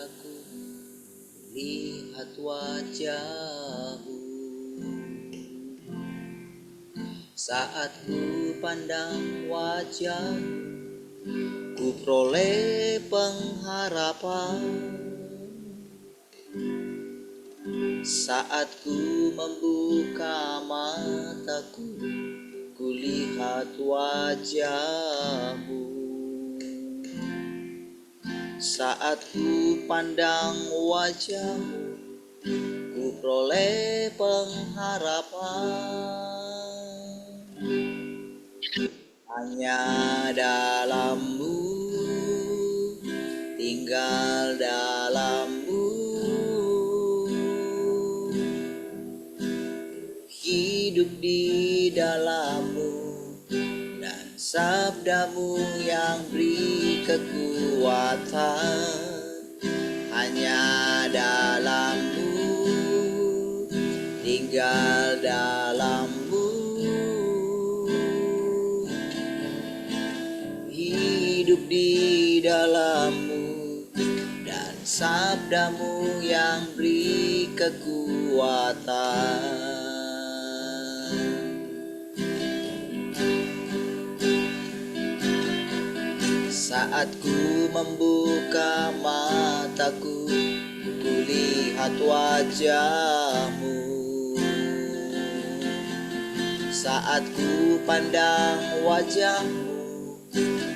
mataku lihat wajahmu. Saat ku pandang wajahmu, ku peroleh pengharapan. Saat ku membuka mataku, ku lihat wajahmu. Saat ku pandang wajahmu, ku peroleh pengharapan. Hanya dalam-Mu, tinggal dalam-Mu, hidup di dalam-Mu, dan sabda-Mu yang beri kekuatan. Hanya dalam-Mu, tinggal dalam-Mu, hidup di dalam-Mu, dan sabda-Mu yang beri kekuatan. Saat ku membuka mataku, ku lihat wajah-Mu. Saat ku pandang wajah-Mu,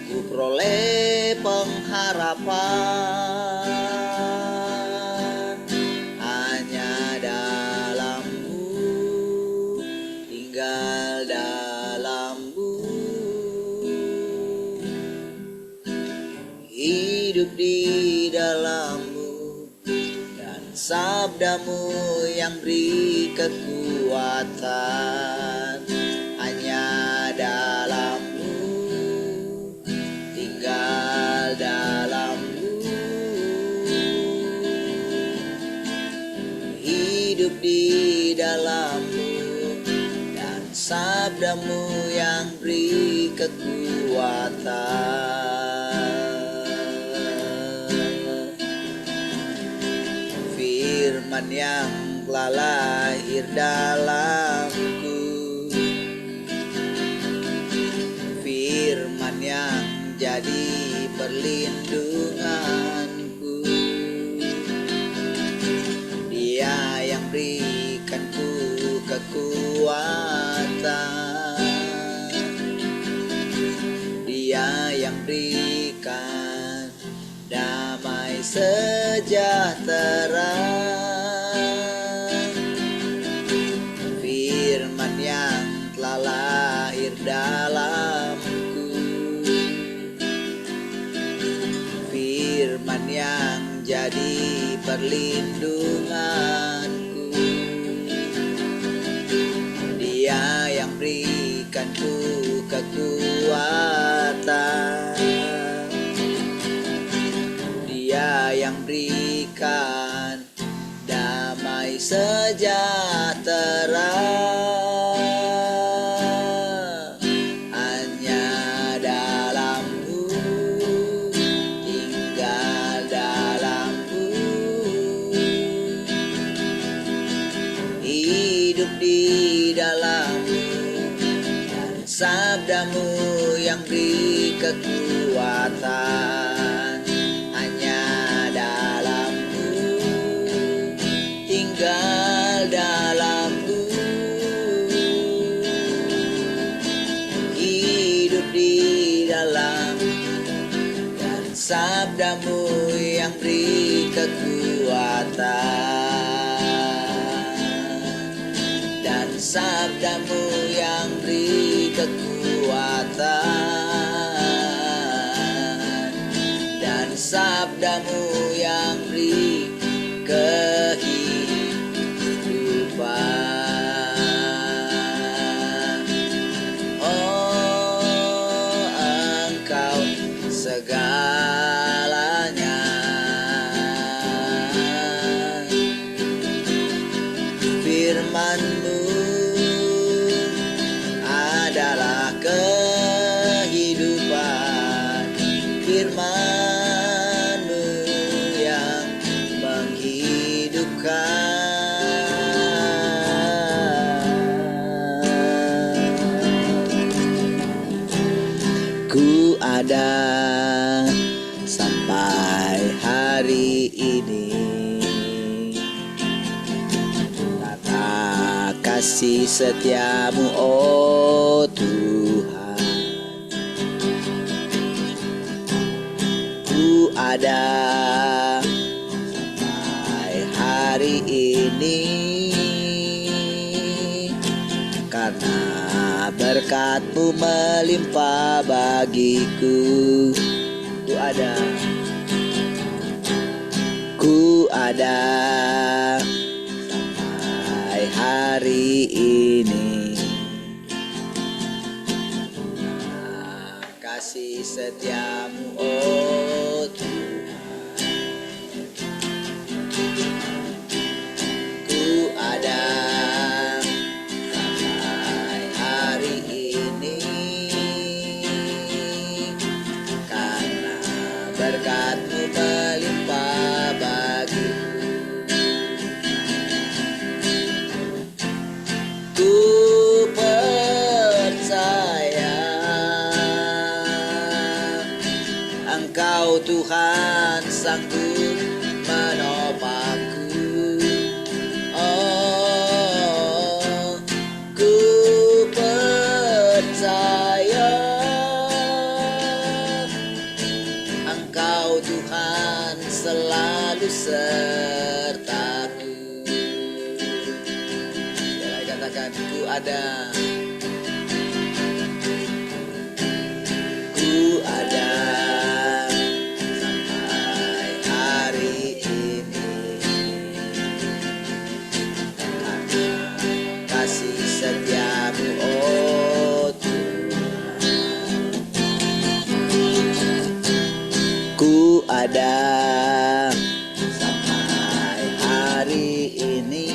ku peroleh pengharapan. Hanya dalam-Mu, tinggal dalam-Mu, hidup di dalam-Mu, dan sabda-Mu yang beri kekuatan. Hanya dalam-Mu, tinggal dalam-Mu, hidup di dalam-Mu, dan sabda-Mu yang beri kekuatan. Firman yang telah lahir dalamku, firman yang jadi perlindunganku. Dia yang berikanku kekuatan, Dia yang berikan damai sejahtera. Firman yang telah lahir dalamku, firman yang jadi perlindunganku. Dia yang berikanku kekuatan, Dia yang berikan damai sejahtera. Hanya dalam-Mu, tinggal dalam-Mu, hidup di dalam-Mu, dan sabda-Mu yang beri kekuatan. Hanya dalam-Mu, tinggal dalam-Mu, hidup di dalam-Mu, dan sabda-Mu yang beri kekuatan. Dan sabda-Mu yang beri kekuatan, dan sabda-Mu yang beri kehidupan. Oh, Engkau segalanya, firman-Mu adalah kehidupan. Firman-Mu yang kasih setiamu, oh Tuhan. Ku ada sampai hari ini karena berkat-Mu melimpah bagiku. Ku ada sampai hari ini. Kasih setiamu, oh Tuhan. Ku ada sampai hari ini karena berkat-Mu melimpah bagiku. Ku percaya Engkau Tuhan sanggup menopangku. Oh, ku percaya Engkau Tuhan selalu sertaku. Saya katakan ku ada. Ku ada sampai hari ini karena kasih setiamu, oh Tuhan. Ku ada sampai hari ini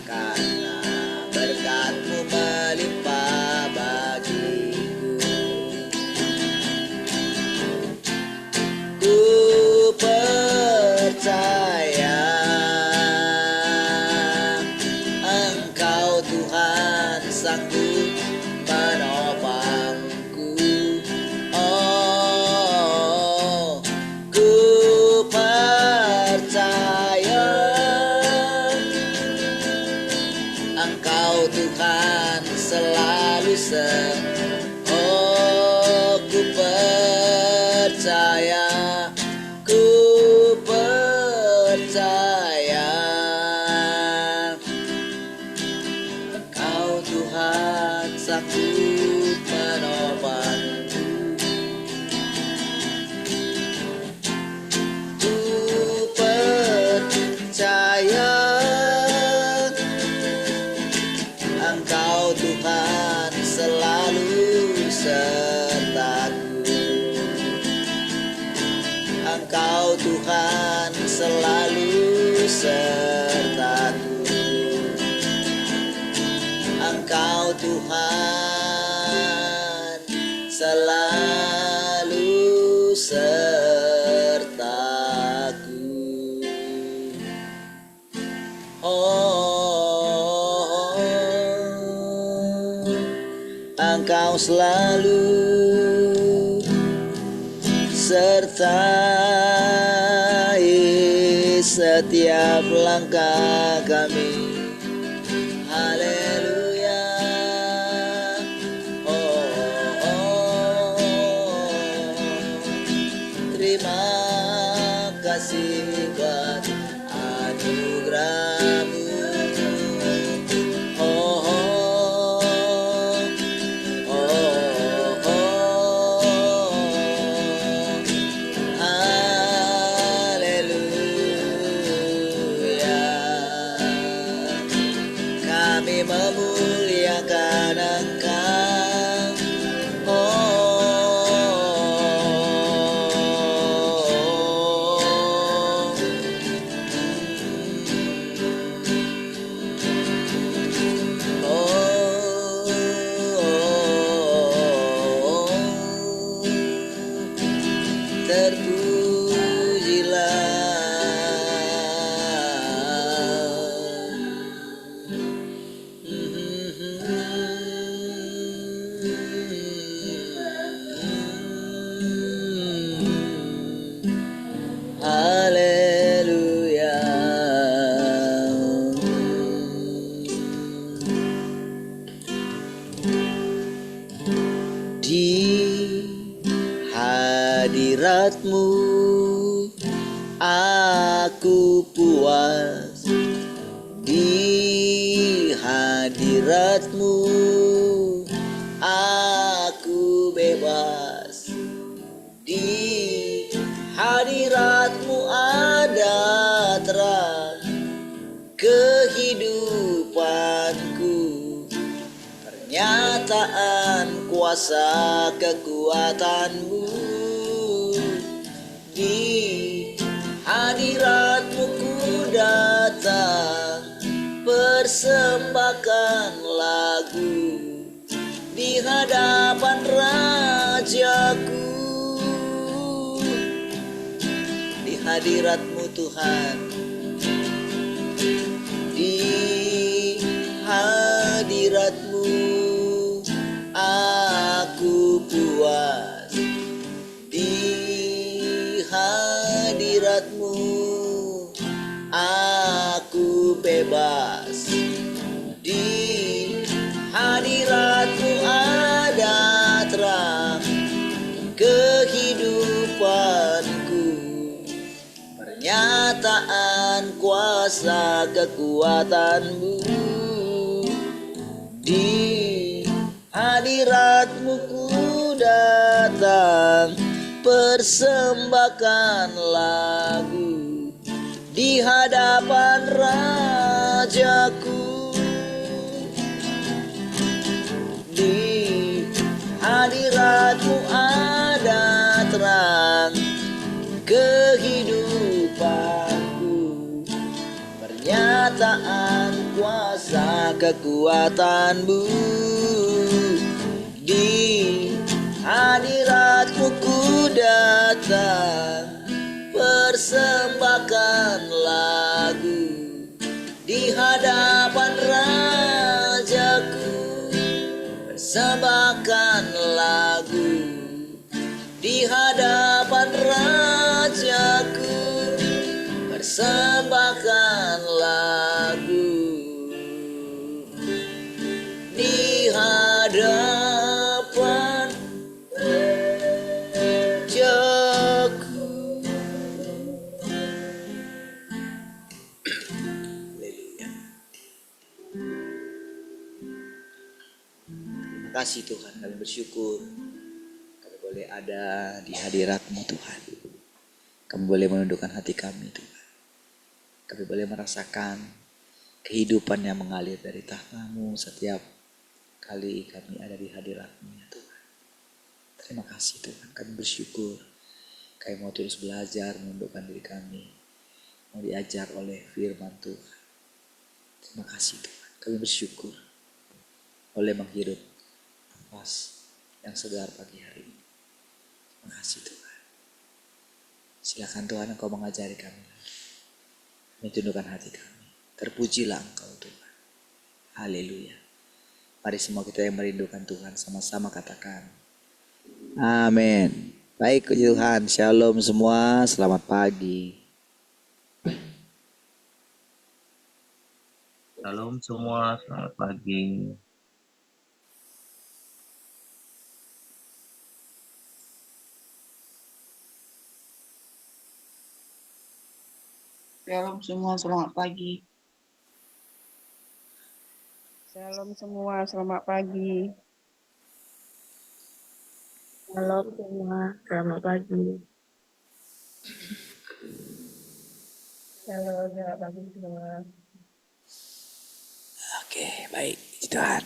karena berkat-Mu melimpah bagiku. Ku percaya Engkau Tuhan sanggup menopangku. Oh, ku percaya Engkau Tuhan selalu oh, ku percaya, ku percaya Engkau Tuhan sanggup menopangku. Ku percaya Engkau Tuhan selalu sertaku. Engkau Tuhan selalu sertaku. Engkau Tuhan selalu sertaku. Oh, Engkau selalu sertai setiap langkah kami. Haleluya. Oh, terima kasih buat anugerah-Mu. Kami memuliakan Engkau. Terpujilah hadiratmu, aku puas. Di hadiratmu, aku bebas. Di hadiratmu ada terang kehidupanku, pernyataan kuasa kekuatanmu. Di hadiratmu ku datang, persembahkan lagu di hadapan Rajaku. Di hadiratmu Tuhan, di hadiratmu aku puas. Di hadiratmu aku bebas. Di hadiratmu ada terang kehidupanku, pernyataan kuasa kekuatanmu. Di hadiratmu ku datang, persembahkan lagu di hadapan Rajaku. Di hadiratmu ada terang kehidupanku, pernyataan kuasa kekuatanmu. Di hadiratmu ku datang, persembahkan lagu di hadapan Rajaku. Persembahkan lagu di hadapan Rajaku. Persembahkan lagu di hadapan Rajaku. Terima kasih Tuhan, kami bersyukur kami boleh ada di hadirat-Mu Tuhan. Kami boleh menundukkan hati kami Tuhan. Kami boleh merasakan kehidupan yang mengalir dari tahta-Mu setiap kali kami ada di hadirat-Mu ya Tuhan. Terima kasih Tuhan, kami bersyukur. Kami mau terus belajar menundukkan diri kami, mau diajar oleh firman Tuhan. Terima kasih Tuhan, kami bersyukur boleh menghirup nafas yang segar pagi hari ini. Terima kasih Tuhan. Silakan Tuhan Engkau mengajari kami, menundukkan hati kami. Terpujilah Engkau Tuhan. Haleluya. Mari semua kita yang merindukan Tuhan sama-sama katakan amin. Baik puji Tuhan, shalom semua, selamat pagi. Shalom semua, selamat pagi. Shalom semua, selamat pagi. Shalom semua, selamat pagi. Halo semua, selamat pagi. Halo, selamat pagi semua. Oke, baik puji Tuhan.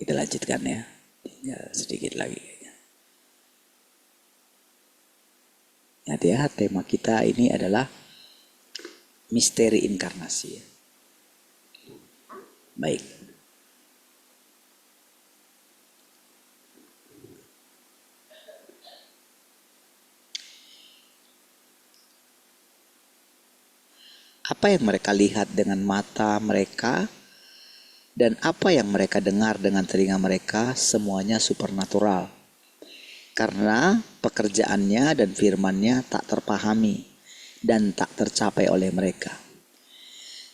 Kita lanjutkan ya, tinggal sedikit lagi kayaknya. Ya, tema kita ini adalah misteri inkarnasi ya. Baik. Apa yang mereka lihat dengan mata mereka dan apa yang mereka dengar dengan telinga mereka semuanya supernatural. Karena pekerjaannya dan firman-Nya tak terpahami dan tak tercapai oleh mereka.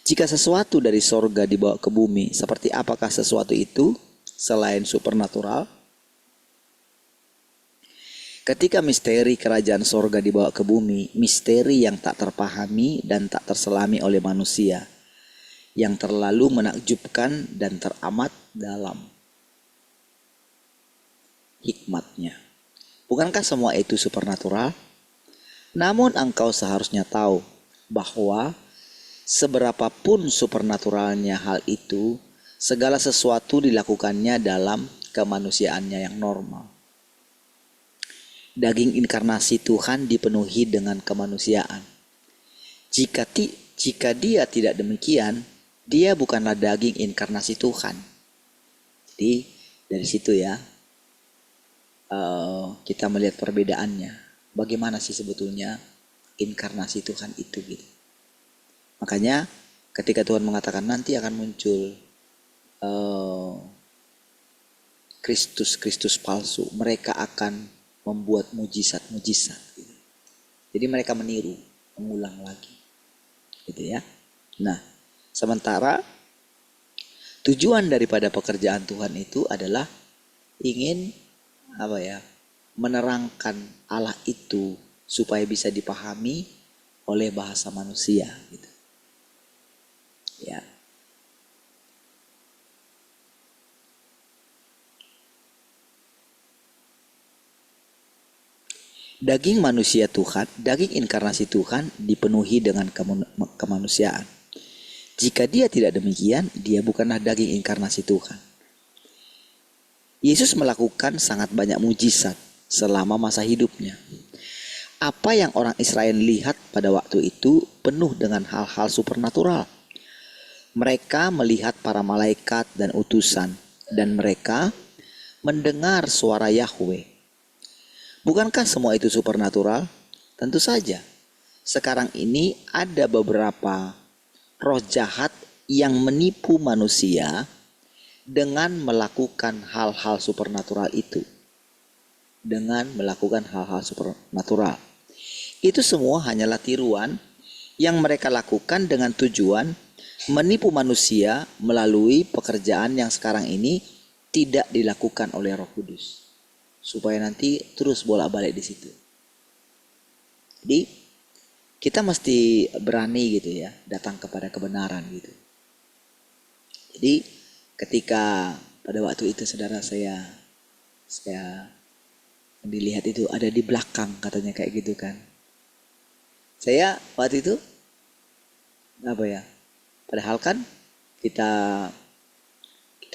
Jika sesuatu dari sorga dibawa ke bumi, seperti apakah sesuatu itu selain supernatural? Ketika misteri kerajaan sorga dibawa ke bumi, misteri yang tak terpahami dan tak terselami oleh manusia, yang terlalu menakjubkan dan teramat dalam hikmatnya. Bukankah semua itu supernatural? Namun engkau seharusnya tahu bahwa seberapapun supernaturalnya hal itu, segala sesuatu dilakukannya dalam kemanusiaannya yang normal. Daging inkarnasi Tuhan dipenuhi dengan kemanusiaan. Jika dia tidak demikian, dia bukanlah daging inkarnasi Tuhan. Jadi dari situ ya, kita melihat perbedaannya. Bagaimana sih sebetulnya inkarnasi Tuhan itu gitu. Makanya ketika Tuhan mengatakan nanti akan muncul Kristus palsu, mereka akan membuat mujizat-mujizat gitu. Jadi mereka meniru, mengulang lagi gitu ya. Nah, sementara tujuan daripada pekerjaan Tuhan itu adalah ingin menerangkan Allah itu supaya bisa dipahami oleh bahasa manusia gitu. Ya. Daging manusia Tuhan, daging inkarnasi Tuhan dipenuhi dengan kemanusiaan. Jika dia tidak demikian, dia bukanlah daging inkarnasi Tuhan. Yesus melakukan sangat banyak mujizat selama masa hidupnya. Apa yang orang Israel lihat pada waktu itu penuh dengan hal-hal supernatural. Mereka melihat para malaikat dan utusan, dan mereka mendengar suara Yahweh. Bukankah semua itu supernatural? Tentu saja. Sekarang ini ada beberapa roh jahat yang menipu manusia dengan melakukan hal-hal supernatural itu. Dengan melakukan hal-hal supernatural. Itu semua hanyalah tiruan yang mereka lakukan dengan tujuan menipu manusia melalui pekerjaan yang sekarang ini tidak dilakukan oleh Roh Kudus. Supaya nanti terus bolak-balik di situ. Jadi kita mesti berani gitu ya, datang kepada kebenaran gitu. Jadi ketika pada waktu itu saudara saya dilihat itu ada di belakang katanya kayak gitu kan. Saya waktu itu padahal kan kita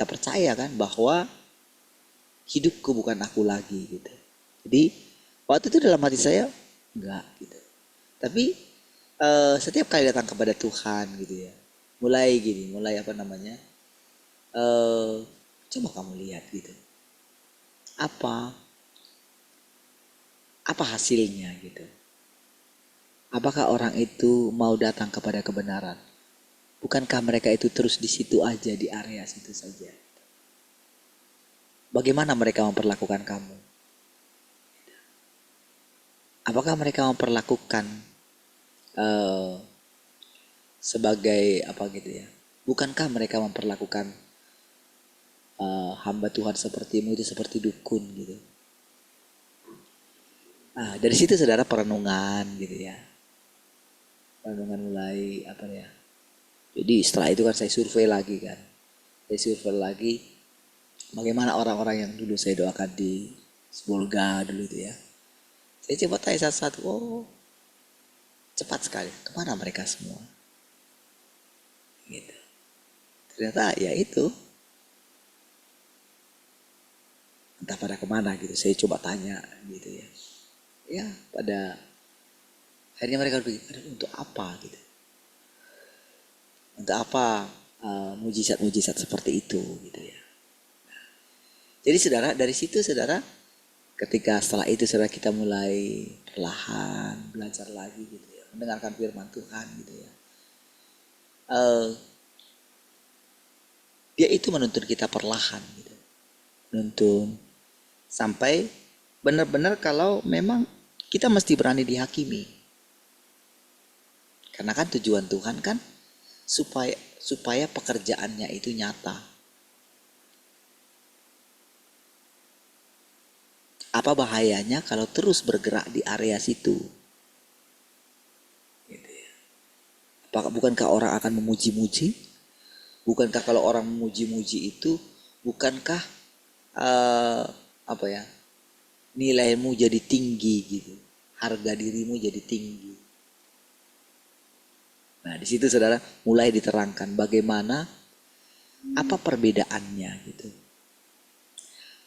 percaya kan bahwa hidupku bukan aku lagi gitu. Jadi waktu itu dalam hati saya enggak gitu. Tapi setiap kali datang kepada Tuhan gitu ya, mulai coba kamu lihat gitu. Apa hasilnya gitu. Apakah orang itu mau datang kepada kebenaran? Bukankah mereka itu terus di situ aja, di area situ saja? Bagaimana mereka memperlakukan kamu? Apakah mereka memperlakukan sebagai apa gitu ya? Bukankah mereka memperlakukan hamba Tuhan sepertimu itu seperti dukun gitu? Nah, dari situ saudara perenungan gitu ya. Perenungan mulai Jadi setelah itu kan saya survei lagi kan. Saya survei lagi bagaimana orang-orang yang dulu saya doakan di Sebolga dulu itu ya. Saya coba tanya satu-satu, cepat sekali. Kemana mereka semua? Gitu. Ternyata ya itu. Entah pada kemana gitu. Saya coba tanya gitu ya. Ya pada akhirnya mereka berpikir, untuk apa gitu. Untuk apa mujizat-mujizat seperti itu gitu ya. Jadi saudara, dari situ saudara, ketika setelah itu saudara kita mulai perlahan belajar lagi gitu ya, mendengarkan firman Tuhan gitu ya. Dia itu menuntun kita perlahan gitu. Menuntun sampai benar-benar kalau memang kita mesti berani dihakimi. Karena kan tujuan Tuhan kan supaya pekerjaannya itu nyata. Apa bahayanya kalau terus bergerak di area situ? Gitu ya. Bukankah orang akan memuji-muji? Bukankah kalau orang memuji-muji itu, bukankah nilaimu jadi tinggi gitu, harga dirimu jadi tinggi. Nah di situ saudara mulai diterangkan bagaimana apa perbedaannya gitu.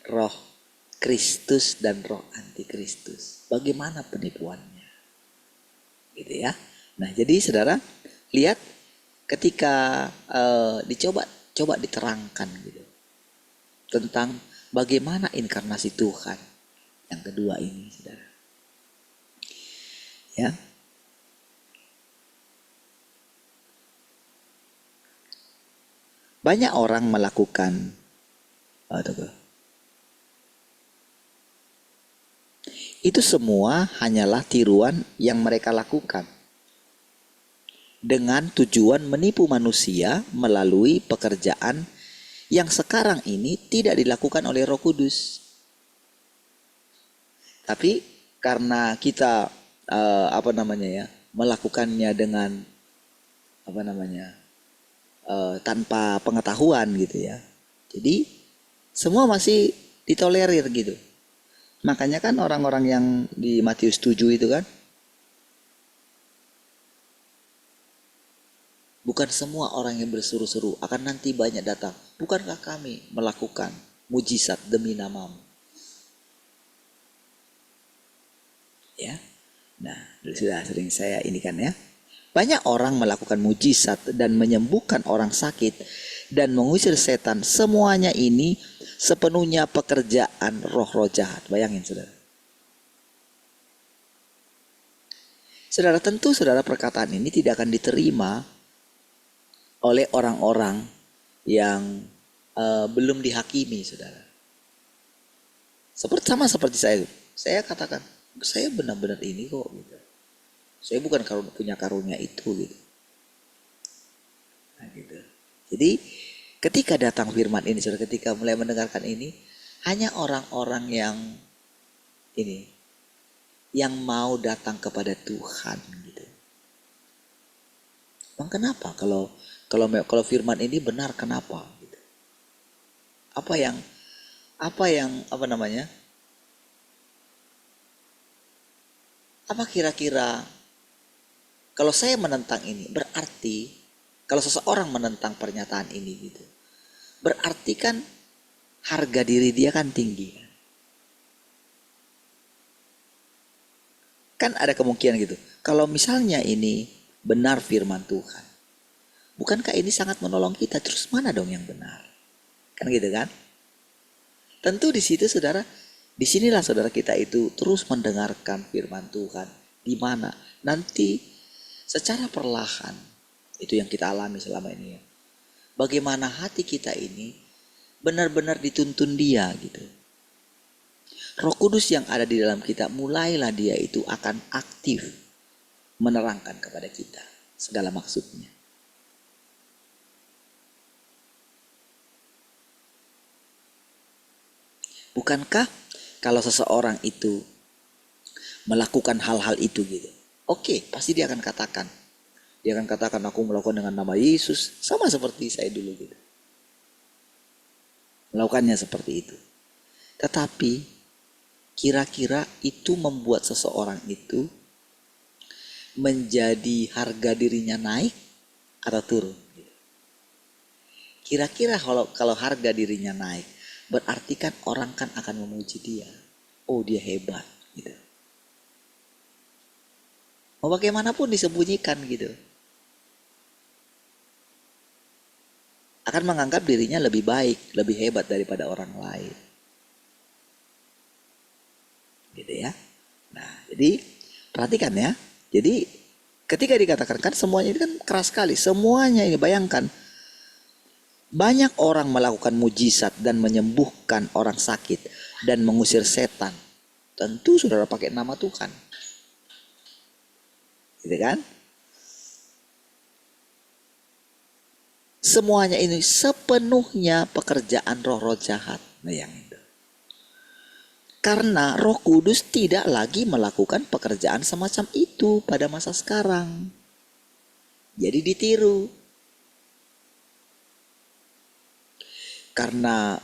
Roh Kristus dan roh antikristus. Bagaimana penipuannya? Gitu ya. Nah, jadi saudara lihat ketika coba diterangkan gitu tentang bagaimana inkarnasi Tuhan yang kedua ini, saudara. Ya. Banyak orang melakukan itu semua hanyalah tiruan yang mereka lakukan dengan tujuan menipu manusia melalui pekerjaan yang sekarang ini tidak dilakukan oleh Roh Kudus. Tapi karena kita melakukannya dengan tanpa pengetahuan gitu ya. Jadi semua masih ditolerir gitu. Makanya kan orang-orang yang di Matius 7 itu kan, bukan semua orang yang berseru-seru akan nanti banyak datang. Bukankah kami melakukan mujizat demi namamu? Ya, nah sudah sering saya ini kan ya. Banyak orang melakukan mujizat dan menyembuhkan orang sakit dan mengusir setan. Semuanya ini sepenuhnya pekerjaan roh-roh jahat. Bayangin saudara. Saudara, tentu saudara perkataan ini tidak akan diterima oleh orang-orang yang belum dihakimi, saudara. Sama seperti saya katakan, saya benar-benar ini kok gitu. Saya bukan punya karunia itu gitu. Nah, gitu. Jadi ketika datang firman ini, saudara, ketika mulai mendengarkan ini, hanya orang-orang yang mau datang kepada Tuhan gitu. Bang, kenapa kalau firman ini benar, kenapa gitu? Apa kira-kira kalau saya menentang ini, berarti kalau seseorang menentang pernyataan ini gitu, berarti kan harga diri dia kan tinggi. Kan ada kemungkinan gitu. Kalau misalnya ini benar firman Tuhan, bukankah ini sangat menolong kita? Terus mana dong yang benar? Kan gitu kan? Tentu di situ saudara, disinilah saudara kita itu terus mendengarkan firman Tuhan. Di mana nanti secara perlahan, itu yang kita alami selama ini ya. Bagaimana hati kita ini benar-benar dituntun dia gitu. Roh Kudus yang ada di dalam kita, mulailah dia itu akan aktif menerangkan kepada kita segala maksudnya. Bukankah kalau seseorang itu melakukan hal-hal itu gitu, oke, pasti dia akan katakan. Dia akan katakan, aku melakukan dengan nama Yesus. Sama seperti saya dulu gitu. Melakukannya seperti itu. Tetapi kira-kira itu membuat seseorang itu menjadi harga dirinya naik atau turun? Kira-kira kalau harga dirinya naik, berarti kan orang kan akan memuji dia. Oh, dia hebat gitu. Mau bagaimanapun disembunyikan gitu. Akan menganggap dirinya lebih baik, lebih hebat daripada orang lain. Gitu ya. Nah, jadi perhatikan ya. Jadi ketika dikatakan kan semuanya ini kan keras sekali. Semuanya ini bayangkan. Banyak orang melakukan mujizat dan menyembuhkan orang sakit dan mengusir setan. tentu saudara pakai nama Tuhan. Gitu kan? Semuanya ini sepenuhnya pekerjaan roh-roh jahat. Nah yang itu. Karena Roh Kudus tidak lagi melakukan pekerjaan semacam itu pada masa sekarang. Jadi ditiru. Karena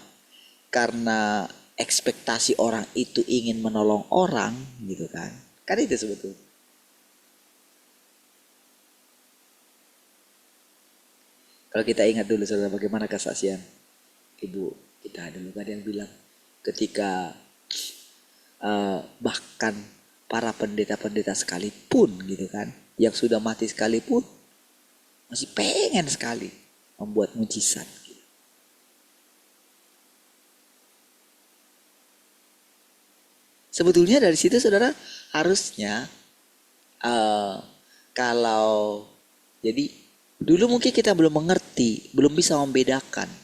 ekspektasi orang itu ingin menolong orang gitu kan. Kan itu sebetulnya. Kalau kita ingat dulu saudara bagaimana kesaksian ibu kita dulu, ada yang bilang ketika bahkan para pendeta-pendeta sekalipun gitu kan, yang sudah mati sekalipun masih pengen sekali membuat mujizat. Gitu. Sebetulnya dari situ saudara harusnya kalau jadi dulu mungkin kita belum mengerti, belum bisa membedakan.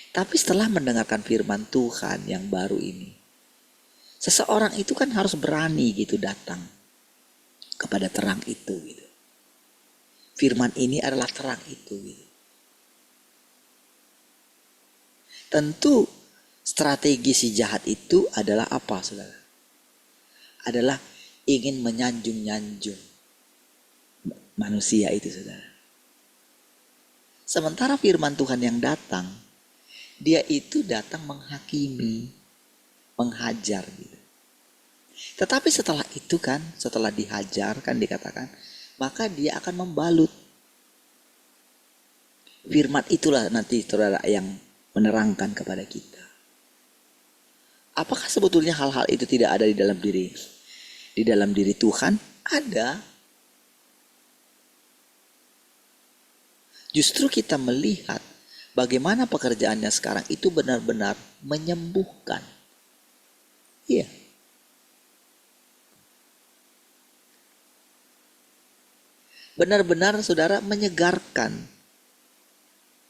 Tapi setelah mendengarkan firman Tuhan yang baru ini, seseorang itu kan harus berani gitu datang kepada terang itu gitu. Firman ini adalah terang itu gitu. Tentu strategi si jahat itu adalah apa saudara? Adalah ingin menyanjung-nyanjung manusia itu saudara. Sementara firman Tuhan yang datang, dia itu datang menghakimi, menghajar gitu. Tetapi setelah itu kan, setelah dihajar kan dikatakan, maka dia akan membalut. Firman itulah nanti saudara yang menerangkan kepada kita. Apakah sebetulnya hal-hal itu tidak ada di dalam diri? Di dalam diri Tuhan ada. Justru kita melihat bagaimana pekerjaannya sekarang itu benar-benar menyembuhkan. Iya. Benar-benar saudara menyegarkan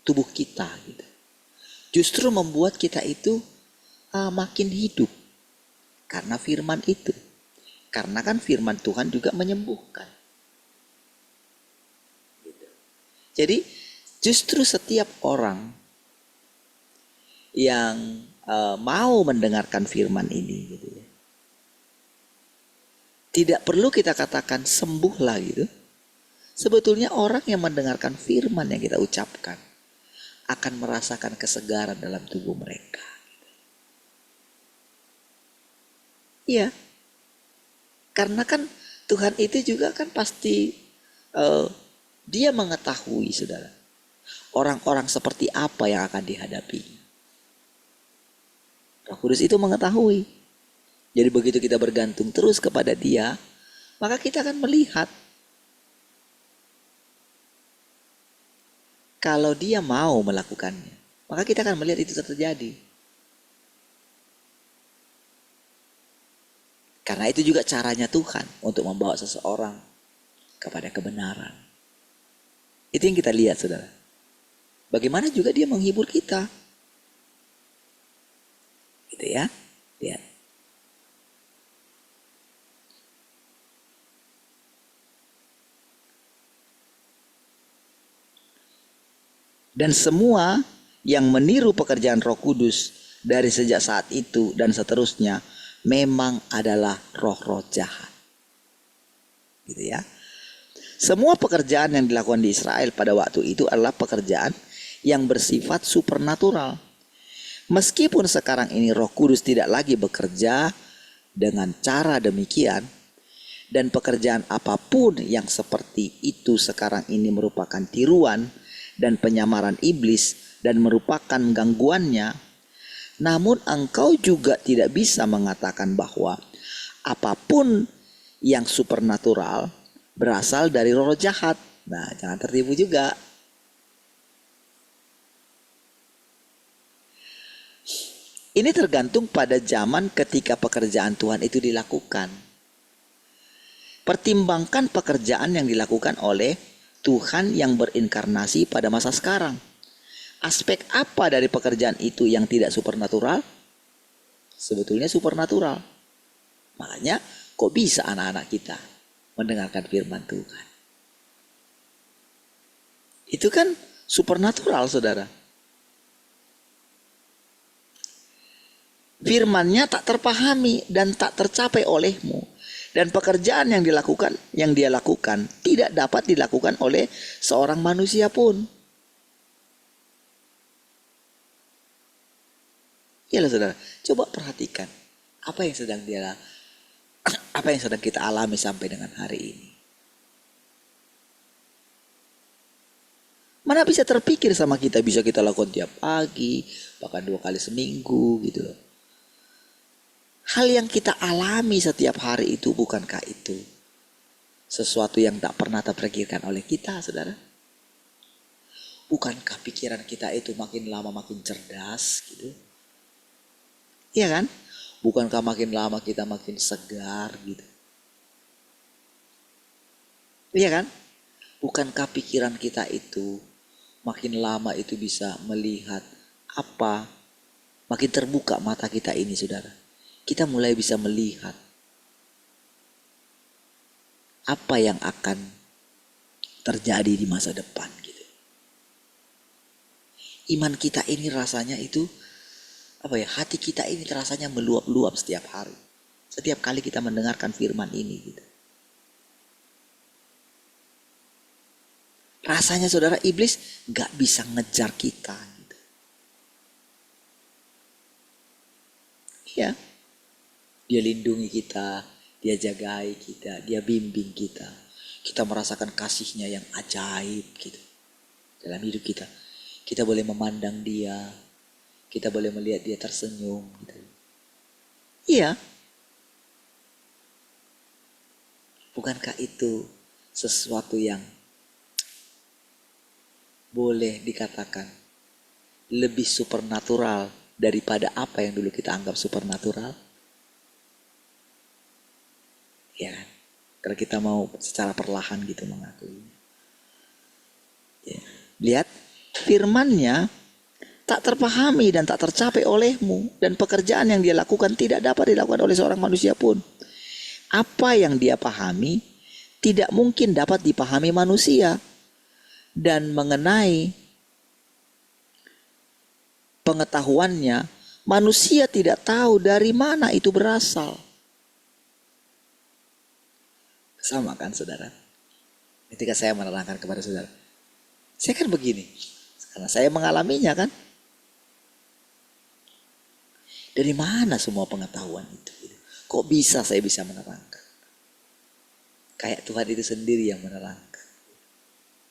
tubuh kita gitu. Justru membuat kita itu makin hidup karena firman itu. Karena kan firman Tuhan juga menyembuhkan. Jadi justru setiap orang yang mau mendengarkan firman ini gitu ya, tidak perlu kita katakan sembuhlah gitu. Sebetulnya orang yang mendengarkan firman yang kita ucapkan akan merasakan kesegaran dalam tubuh mereka. Iya. Karena kan Tuhan itu juga kan pasti dia mengetahui saudara. Orang-orang seperti apa yang akan dihadapi. Roh Kudus itu mengetahui. Jadi begitu kita bergantung terus kepada dia, maka kita akan melihat kalau dia mau melakukannya, maka kita akan melihat itu terjadi. Karena itu juga caranya Tuhan untuk membawa seseorang kepada kebenaran. Itu yang kita lihat saudara. Bagaimana juga dia menghibur kita. Gitu ya. Lihat. Dan semua yang meniru pekerjaan Roh Kudus dari sejak saat itu dan seterusnya memang adalah roh-roh jahat. Gitu ya. Semua pekerjaan yang dilakukan di Israel pada waktu itu adalah pekerjaan yang bersifat supernatural. Meskipun sekarang ini Roh Kudus tidak lagi bekerja dengan cara demikian, dan pekerjaan apapun yang seperti itu sekarang ini merupakan tiruan dan penyamaran iblis dan merupakan gangguannya, namun engkau juga tidak bisa mengatakan bahwa apapun yang supernatural berasal dari roh jahat. Nah, jangan tertipu juga. Ini tergantung pada zaman ketika pekerjaan Tuhan itu dilakukan. Pertimbangkan pekerjaan yang dilakukan oleh Tuhan yang berinkarnasi pada masa sekarang. Aspek apa dari pekerjaan itu yang tidak supernatural? Sebetulnya supernatural. Makanya kok bisa anak-anak kita mendengarkan firman Tuhan? Itu kan supernatural, saudara. Firman-Nya tak terpahami dan tak tercapai olehmu. Dan pekerjaan yang dia lakukan tidak dapat dilakukan oleh seorang manusia pun. Iyalah saudara, coba perhatikan apa yang sedang kita alami sampai dengan hari ini. Mana bisa terpikir sama kita bisa kita lakukan tiap pagi, bahkan 2 kali seminggu gitu loh. Hal yang kita alami setiap hari itu, bukankah itu sesuatu yang tak pernah terpikirkan oleh kita, saudara? Bukankah pikiran kita itu makin lama makin cerdas gitu? Iya kan? Bukankah makin lama kita makin segar gitu? Iya kan? Bukankah pikiran kita itu makin lama itu bisa melihat apa? Makin terbuka mata kita ini, saudara. Kita mulai bisa melihat apa yang akan terjadi di masa depan gitu. Iman kita ini rasanya itu hati kita ini rasanya meluap-luap setiap hari. Setiap kali kita mendengarkan firman ini gitu. Rasanya saudara, iblis gak bisa ngejar kita gitu. Iya. Dia lindungi kita, dia jagai kita, dia bimbing kita. Kita merasakan kasih-Nya yang ajaib gitu dalam hidup kita. Kita boleh memandang dia, kita boleh melihat dia tersenyum gitu. Iya. Bukankah itu sesuatu yang boleh dikatakan lebih supernatural daripada apa yang dulu kita anggap supernatural? Ya, kalau kita mau secara perlahan gitu mengakui. Ya. Lihat, firman-Nya tak terpahami dan tak tercapai olehmu, dan pekerjaan yang dia lakukan tidak dapat dilakukan oleh seorang manusia pun. Apa yang dia pahami tidak mungkin dapat dipahami manusia, dan mengenai pengetahuannya manusia tidak tahu dari mana itu berasal. Sama kan saudara? Ketika saya menerangkan kepada saudara, saya kan begini, karena saya mengalaminya kan. Dari mana semua pengetahuan itu? Kok bisa saya bisa menerangkan? Kayak Tuhan itu sendiri yang menerangkan.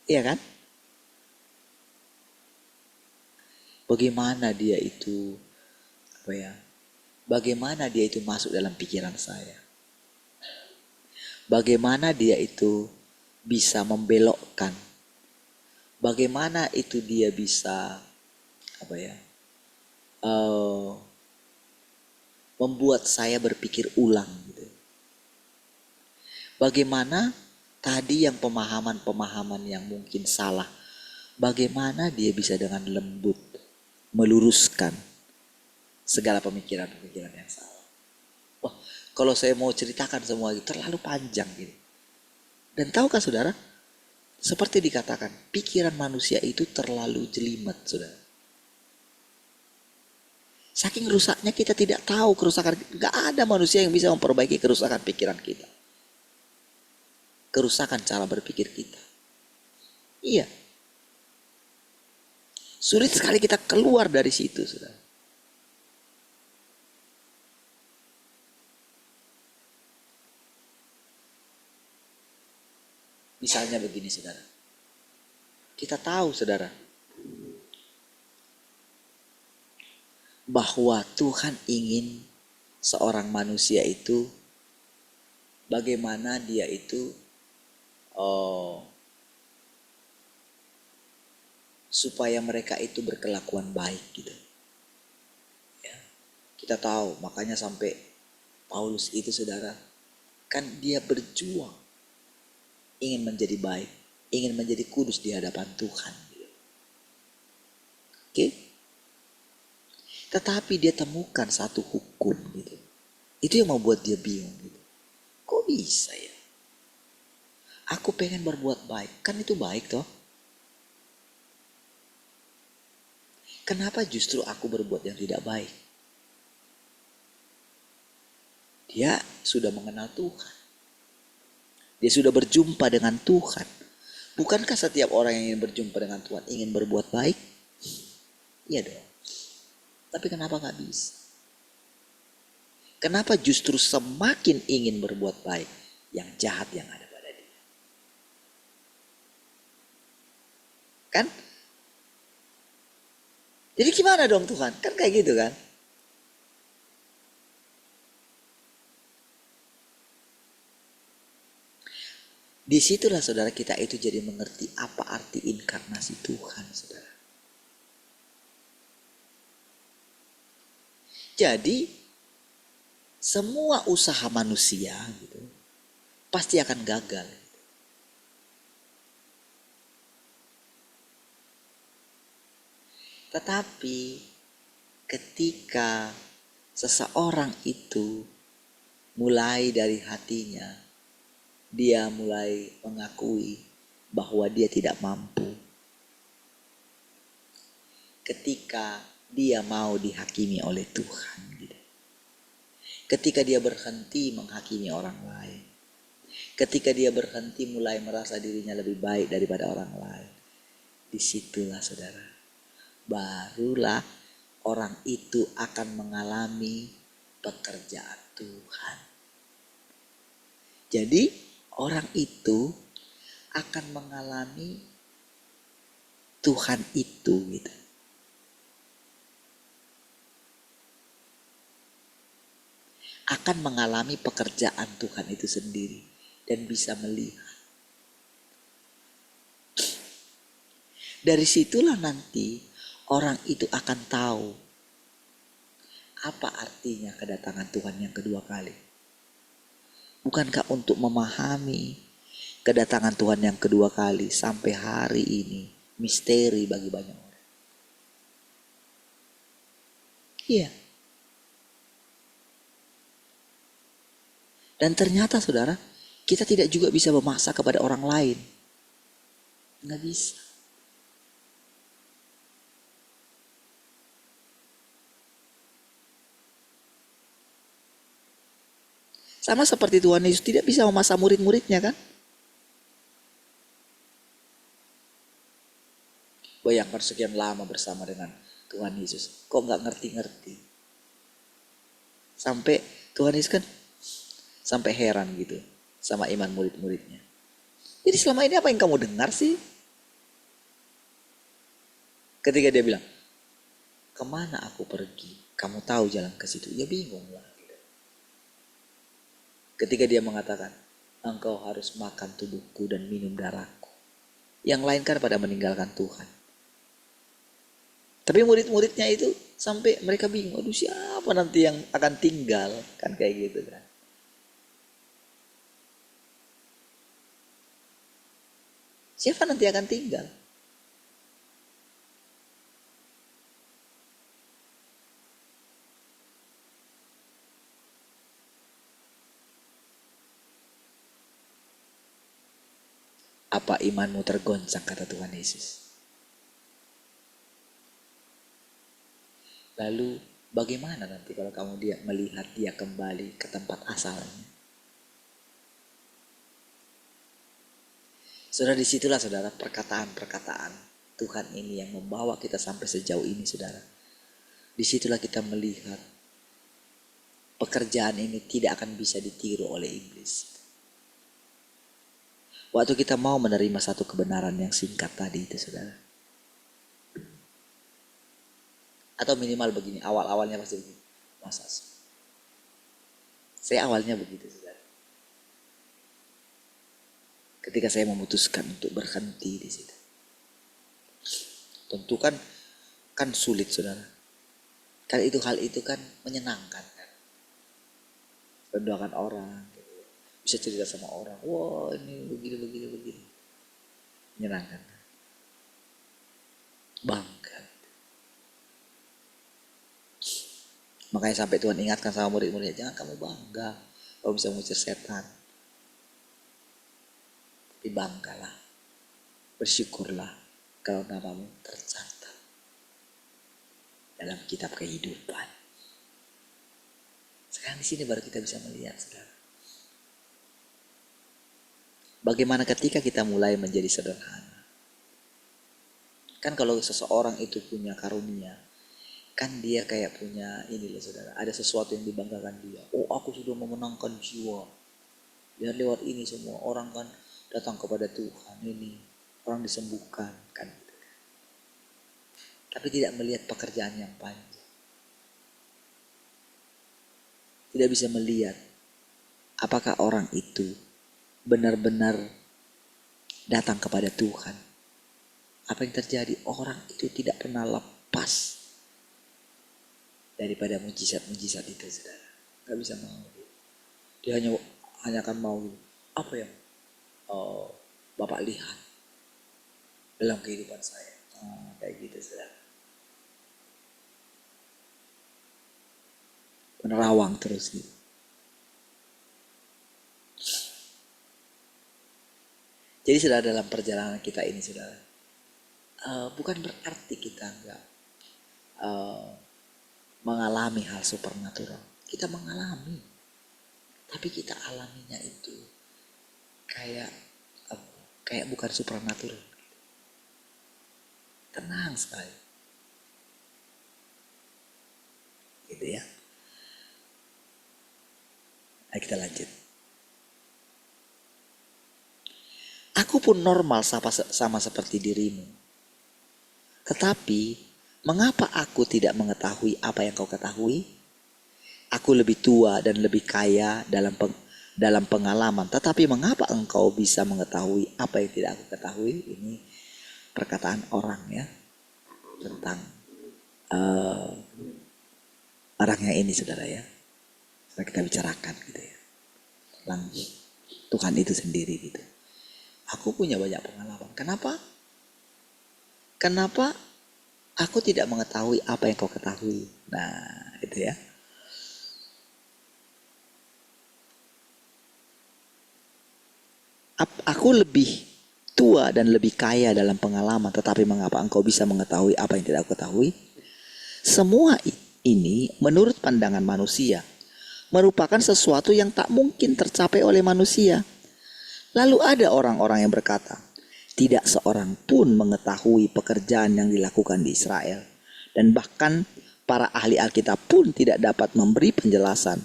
Iya kan? Bagaimana dia itu, bagaimana dia itu masuk dalam pikiran saya? Bagaimana dia itu bisa membelokkan? Bagaimana itu dia bisa membuat saya berpikir ulang gitu. Bagaimana tadi yang pemahaman yang mungkin salah, bagaimana dia bisa dengan lembut meluruskan segala pemikiran-pemikiran yang salah. Wah, kalau saya mau ceritakan semua itu terlalu panjang gitu. Dan tahukah saudara, seperti dikatakan, pikiran manusia itu terlalu jelimet, saudara. Saking rusaknya kita tidak tahu kerusakan. Gak ada manusia yang bisa memperbaiki kerusakan pikiran kita. Kerusakan cara berpikir kita. Iya. Sulit sekali kita keluar dari situ, saudara. Misalnya begini, saudara. Kita tahu, saudara, bahwa Tuhan ingin seorang manusia itu bagaimana dia itu supaya mereka itu berkelakuan baik gitu. Ya, kita tahu, makanya sampai Paulus itu saudara, kan dia berjuang ingin menjadi baik, ingin menjadi kudus di hadapan Tuhan. Oke? Tetapi dia temukan satu hukum gitu. Itu yang membuat dia bingung gitu. Kok bisa ya? Aku pengen berbuat baik. Kan itu baik toh? Kenapa justru aku berbuat yang tidak baik? Dia sudah mengenal Tuhan. Dia sudah berjumpa dengan Tuhan. Bukankah setiap orang yang ingin berjumpa dengan Tuhan ingin berbuat baik? Iya dong. Tapi kenapa gak bisa? Kenapa justru semakin ingin berbuat baik, yang jahat yang ada pada dia? Kan? Jadi gimana dong Tuhan? Kan kayak gitu kan? Disitulah saudara kita itu jadi mengerti apa arti inkarnasi Tuhan, saudara. Jadi semua usaha manusia gitu pasti akan gagal. Tetapi ketika seseorang itu mulai dari hatinya, dia mulai mengakui bahwa dia tidak mampu. Ketika dia mau dihakimi oleh Tuhan gitu. Ketika dia berhenti menghakimi orang lain. Ketika dia berhenti mulai merasa dirinya lebih baik daripada orang lain. Disitulah saudara, barulah orang itu akan mengalami pekerjaan Tuhan. Jadi orang itu akan mengalami Tuhan itu gitu. Akan mengalami pekerjaan Tuhan itu sendiri dan bisa melihat. Dari situlah nanti orang itu akan tahu apa artinya kedatangan Tuhan yang kedua kali. Bukankah untuk memahami kedatangan Tuhan yang kedua kali sampai hari ini misteri bagi banyak orang. Iya. Dan ternyata saudara, kita tidak juga bisa memaksa kepada orang lain. Nggak bisa. Sama seperti Tuhan Yesus tidak bisa memaksa murid-muridnya kan? Bayangkan sekian lama bersama dengan Tuhan Yesus. Kok nggak ngerti-ngerti? Sampai Tuhan Yesus kan sampai heran gitu sama iman murid-muridnya. Jadi selama ini apa yang kamu dengar sih? Ketika dia bilang, kemana aku pergi? Kamu tahu jalan ke situ? Ya bingung lah. Gitu. Ketika dia mengatakan, engkau harus makan tubuhku dan minum darahku. Yang lain kan pada meninggalkan Tuhan. Tapi murid-muridnya itu sampai mereka bingung. Aduh siapa nanti yang akan tinggal? Kan kayak gitu kan. Siapa nanti akan tinggal? Apa imanmu tergoncang, kata Tuhan Yesus. Lalu bagaimana nanti kalau kamu melihat dia kembali ke tempat asalnya? Saudara, disitulah saudara perkataan-perkataan Tuhan ini yang membawa kita sampai sejauh ini saudara. Disitulah kita melihat pekerjaan ini tidak akan bisa ditiru oleh iblis. Waktu kita mau menerima satu kebenaran yang singkat tadi itu saudara. Atau minimal begini, awal-awalnya pasti begini. Masa sih? Saya awalnya begitu saudara. Ketika saya memutuskan untuk berhenti di situ. Tentu kan sulit saudara. Hal itu kan menyenangkan kan. Mendoakan orang. Gitu. Bisa cerita sama orang. Wah ini begini. Menyenangkan. Bangga. Makanya sampai Tuhan ingatkan sama murid-muridnya, jangan kamu bangga kamu bisa mengusir setan. Tapi banggalah, bersyukurlah kalau namamu tercatat dalam kitab kehidupan. Sekarang di sini baru kita bisa melihat, saudara, bagaimana ketika kita mulai menjadi sederhana. Kan kalau seseorang itu punya karunia, kan dia kayak punya ini loh saudara, ada sesuatu yang dibanggakan dia. Oh, aku sudah memenangkan jiwa. Biar lewat ini semua orang kan datang kepada Tuhan, ini orang disembuhkan kan. Tapi tidak melihat pekerjaan yang panjang. Tidak bisa melihat apakah orang itu benar-benar datang kepada Tuhan. Apa yang terjadi? Orang itu tidak pernah lepas daripada mujizat-mujizat itu, saudara. Gak bisa mau. Dia hanya akan mau apa yang Bapak lihat dalam kehidupan saya. Kayak gitu, saudara. Menerawang terus gitu. Jadi saudara, dalam perjalanan kita ini saudara, bukan berarti kita enggak mengalami hal supernatural. Kita mengalami, tapi kita alaminya itu kayak bukan supernatural. Tenang sekali, gitu ya. Ayo kita lanjut. Aku pun normal sama seperti dirimu. Tetapi mengapa aku tidak mengetahui apa yang kau ketahui? Aku lebih tua dan lebih kaya dalam pengalaman. Tetapi mengapa engkau bisa mengetahui apa yang tidak aku ketahui? Ini perkataan orang ya, tentang orang yang ini saudara ya. Kita bicarakan gitu ya. Tentang Tuhan itu sendiri gitu. Aku punya banyak pengalaman. Kenapa aku tidak mengetahui apa yang kau ketahui? Nah, itu ya. Aku lebih tua dan lebih kaya dalam pengalaman, tetapi mengapa engkau bisa mengetahui apa yang tidak aku ketahui? Semua ini menurut pandangan manusia merupakan sesuatu yang tak mungkin tercapai oleh manusia. Lalu ada orang-orang yang berkata, tidak seorang pun mengetahui pekerjaan yang dilakukan di Israel. Dan bahkan para ahli Alkitab pun tidak dapat memberi penjelasan.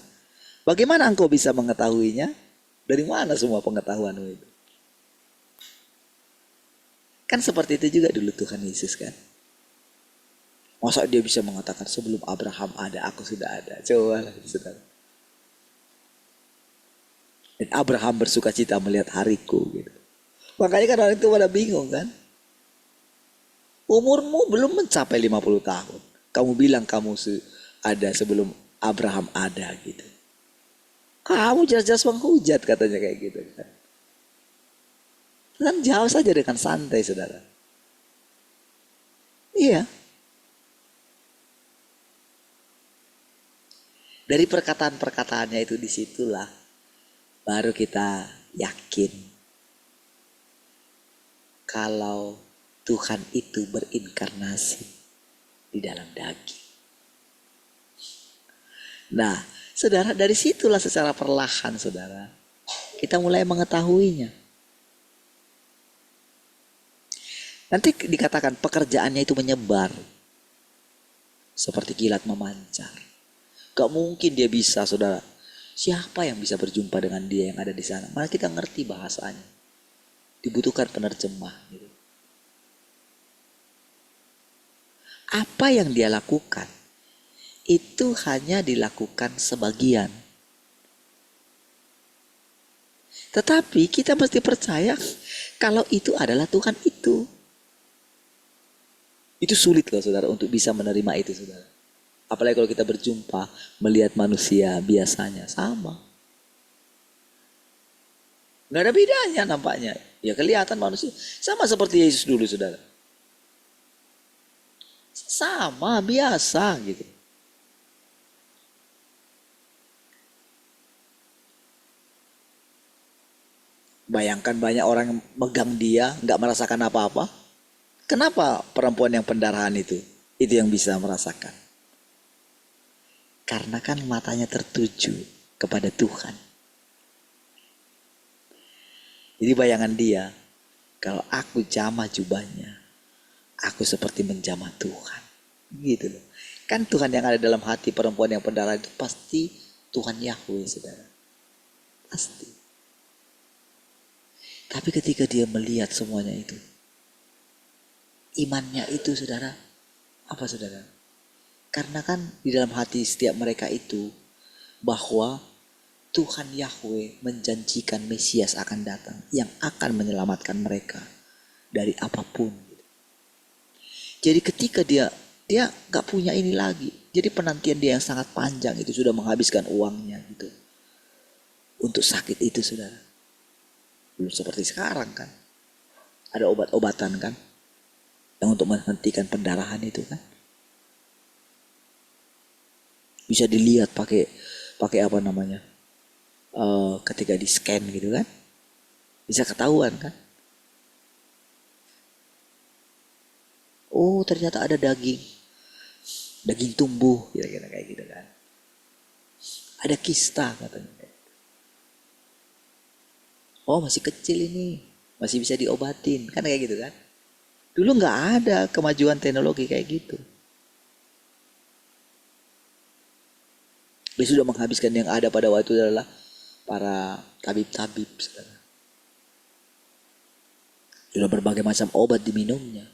Bagaimana engkau bisa mengetahuinya? Dari mana semua pengetahuanmu itu? Kan seperti itu juga dulu Tuhan Yesus kan. Masa dia bisa mengatakan sebelum Abraham ada, aku sudah ada. Coba lah saudara. Dan Abraham bersuka cita melihat hariku gitu. Makanya kan orang itu pada bingung kan. Umurmu belum mencapai 50 tahun. Kamu bilang kamu ada sebelum Abraham ada gitu. Kamu jelas-jelas menghujat katanya kayak gitu kan. Kan jawab saja dengan santai saudara. Iya. Dari perkataan-perkataannya itu disitulah baru kita yakin kalau Tuhan itu berinkarnasi di dalam daging. Nah, saudara, dari situlah secara perlahan, saudara, kita mulai mengetahuinya. Nanti dikatakan pekerjaannya itu menyebar seperti kilat memancar. Gak mungkin dia bisa, saudara. Siapa yang bisa berjumpa dengan dia yang ada di sana? Malah kita ngerti bahasanya. Dibutuhkan penerjemah. Gitu. Apa yang dia lakukan itu hanya dilakukan sebagian. Tetapi kita mesti percaya kalau itu adalah Tuhan itu. Itu sulit loh saudara untuk bisa menerima itu saudara. Apalagi kalau kita berjumpa melihat manusia biasanya sama. Nggak ada bedanya nampaknya. Ya kelihatan manusia. Sama seperti Yesus dulu saudara. Sama biasa gitu. Bayangkan banyak orang yang megang dia, nggak merasakan apa-apa. Kenapa perempuan yang pendarahan itu yang bisa merasakan? Karena kan matanya tertuju kepada Tuhan. Jadi bayangan dia, kalau aku jamah jubahnya, aku seperti menjamah Tuhan. Gitu loh. Kan Tuhan yang ada dalam hati perempuan yang pendarahan itu pasti Tuhan Yahweh, saudara. Pasti. Tapi ketika dia melihat semuanya itu, imannya itu, saudara, apa saudara? Karena kan di dalam hati setiap mereka itu bahwa Tuhan Yahweh menjanjikan Mesias akan datang yang akan menyelamatkan mereka dari apapun. Jadi ketika dia gak punya ini lagi, jadi penantian dia yang sangat panjang itu sudah menghabiskan uangnya gitu untuk sakit itu, saudara. Belum seperti sekarang kan, ada obat-obatan kan yang untuk menghentikan pendarahan itu kan. Bisa dilihat pakai apa namanya, ketika di scan gitu kan, bisa ketahuan kan. Oh ternyata ada daging tumbuh kira-kira kayak gitu kan. Ada kista katanya. Oh masih kecil ini, masih bisa diobatin kan kayak gitu kan. Dulu nggak ada kemajuan teknologi kayak gitu. Dia sudah menghabiskan yang ada pada waktu itu adalah para tabib-tabib, saudara. Sudah berbagai macam obat diminumnya,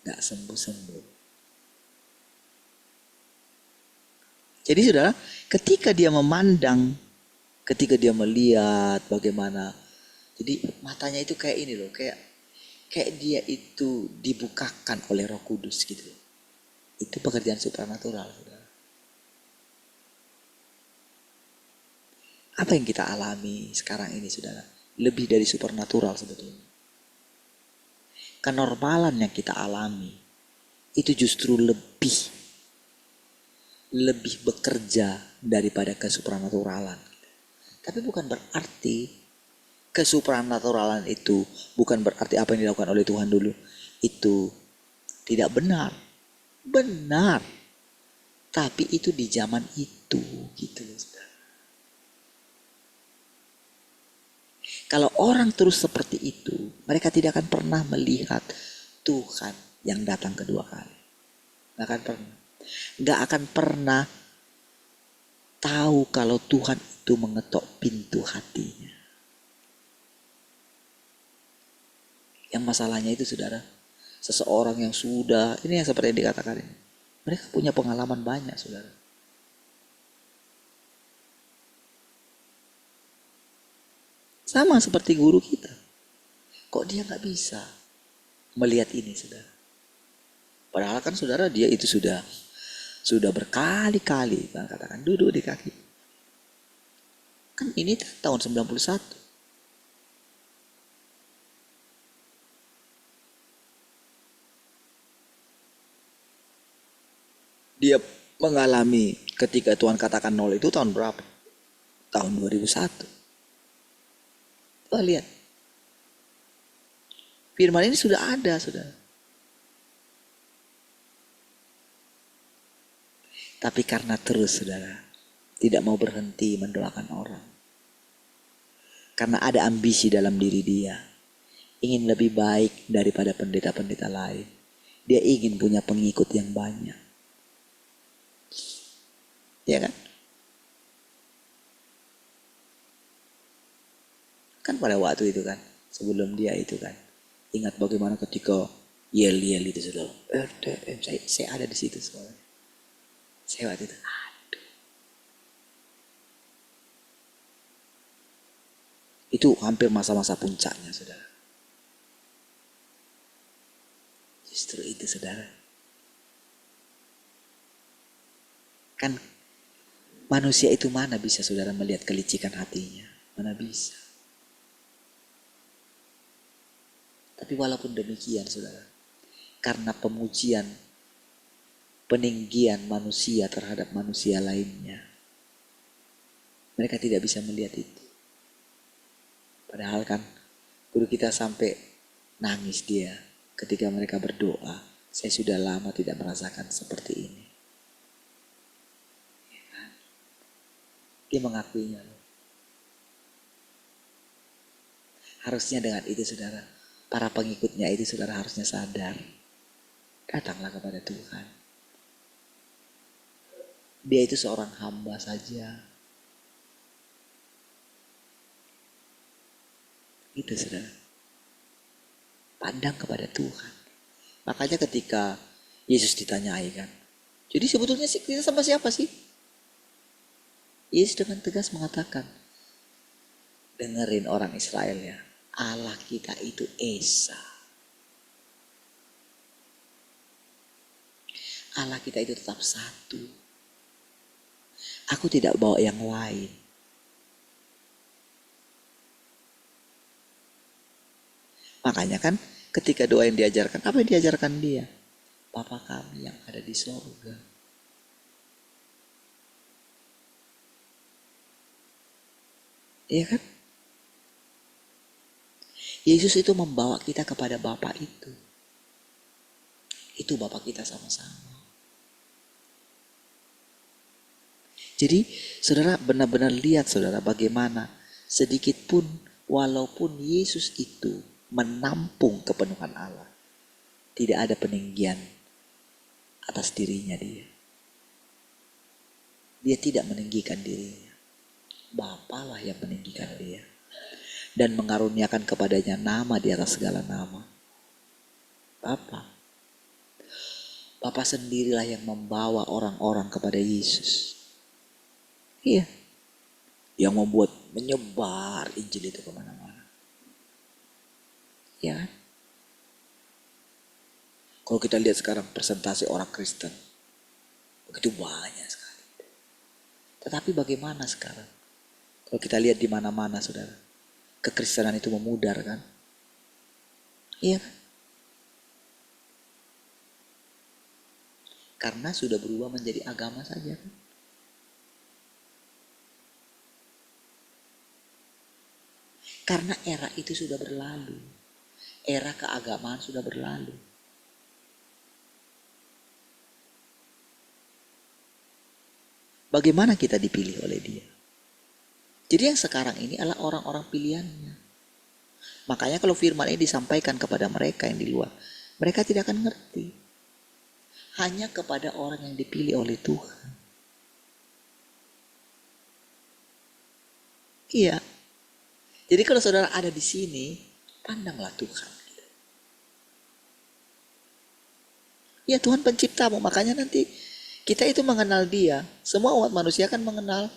nggak sembuh-sembuh. Jadi saudara, ketika dia memandang, ketika dia melihat bagaimana, jadi matanya itu kayak ini loh, kayak dia itu dibukakan oleh Roh Kudus gitu. Itu pekerjaan supranatural, saudara. Apa yang kita alami sekarang ini, saudara? Lebih dari supernatural sebetulnya. Kenormalan yang kita alami itu justru lebih bekerja daripada kesupranaturalan. Tapi bukan berarti kesupranaturalan itu, bukan berarti apa yang dilakukan oleh Tuhan dulu itu tidak benar. Benar. Tapi itu di zaman itu gitu loh, saudara. Kalau orang terus seperti itu, mereka tidak akan pernah melihat Tuhan yang datang kedua kali. Gak akan pernah. Gak akan pernah tahu kalau Tuhan itu mengetok pintu hatinya. Yang masalahnya itu, saudara, seseorang yang sudah, ini yang seperti yang dikatakan ini, mereka punya pengalaman banyak, saudara. Sama seperti guru kita. Kok dia gak bisa melihat ini, saudara? Padahal kan saudara, dia itu sudah berkali-kali katakan duduk di kaki. Kan ini tahun 91. Dia mengalami ketika Tuhan katakan 0 itu tahun berapa? Tahun 2001. Tuh lihat. Firman ini sudah ada, saudara. Tapi karena terus, saudara, tidak mau berhenti mendoakan orang. Karena ada ambisi dalam diri dia. Ingin lebih baik daripada pendeta-pendeta lain. Dia ingin punya pengikut yang banyak. Ya kan? Kan pada waktu itu kan, sebelum dia itu kan, ingat bagaimana ketika yel-yel itu, saudara. Saya ada di situ soalnya. Saya waktu itu, itu hampir masa-masa puncaknya, saudara. Justru itu, saudara. Kan manusia itu mana bisa, saudara, melihat kelicikan hatinya. Mana bisa. Tapi walaupun demikian, saudara, karena pemujian, peninggian manusia terhadap manusia lainnya, mereka tidak bisa melihat itu. Padahal kan guru kita sampai nangis dia ketika mereka berdoa. Saya sudah lama tidak merasakan seperti ini. Ya kan? Dia mengakuinya loh. Harusnya dengan itu saudara, para pengikutnya itu saudara harusnya sadar. Datanglah kepada Tuhan. Dia itu seorang hamba saja. Itu saudara. Pandang kepada Tuhan. Makanya ketika Yesus ditanyai kan. Jadi sebetulnya kita sama siapa sih? Yesus dengan tegas mengatakan. Dengerin orang Israel ya. Allah kita itu Esa. Allah kita itu tetap satu. Aku tidak bawa yang lain. Makanya kan ketika doa yang diajarkan, apa yang diajarkan dia? Bapa kami yang ada di sorga. Iya kan? Yesus itu membawa kita kepada Bapa itu. Itu Bapa kita sama-sama. Jadi saudara benar-benar lihat saudara bagaimana sedikit pun walaupun Yesus itu menampung kepenuhan Allah. Tidak ada peninggian atas dirinya dia. Dia tidak meninggikan dirinya. Bapa lah yang meninggikan dia. Dan mengaruniakan kepadanya nama di atas segala nama. Bapa. Bapa sendirilah yang membawa orang-orang kepada Yesus. Iya. Yang membuat menyebar Injil itu kemana-mana. Iya kan? Kalau kita lihat sekarang persentase orang Kristen. Begitu banyak sekali. Tetapi bagaimana sekarang? Kalau kita lihat di mana-mana saudara. Kekristenan itu memudar kan? Iya kan? Karena sudah berubah menjadi agama saja kan? Karena era itu sudah berlalu. Era keagamaan sudah berlalu. Bagaimana kita dipilih oleh dia? Jadi yang sekarang ini adalah orang-orang pilihannya. Makanya kalau firman ini disampaikan kepada mereka yang di luar, mereka tidak akan ngerti. Hanya kepada orang yang dipilih oleh Tuhan. Iya. Jadi kalau saudara ada di sini, pandanglah Tuhan. Ya Tuhan penciptamu, makanya nanti kita itu mengenal dia. Semua umat manusia kan mengenal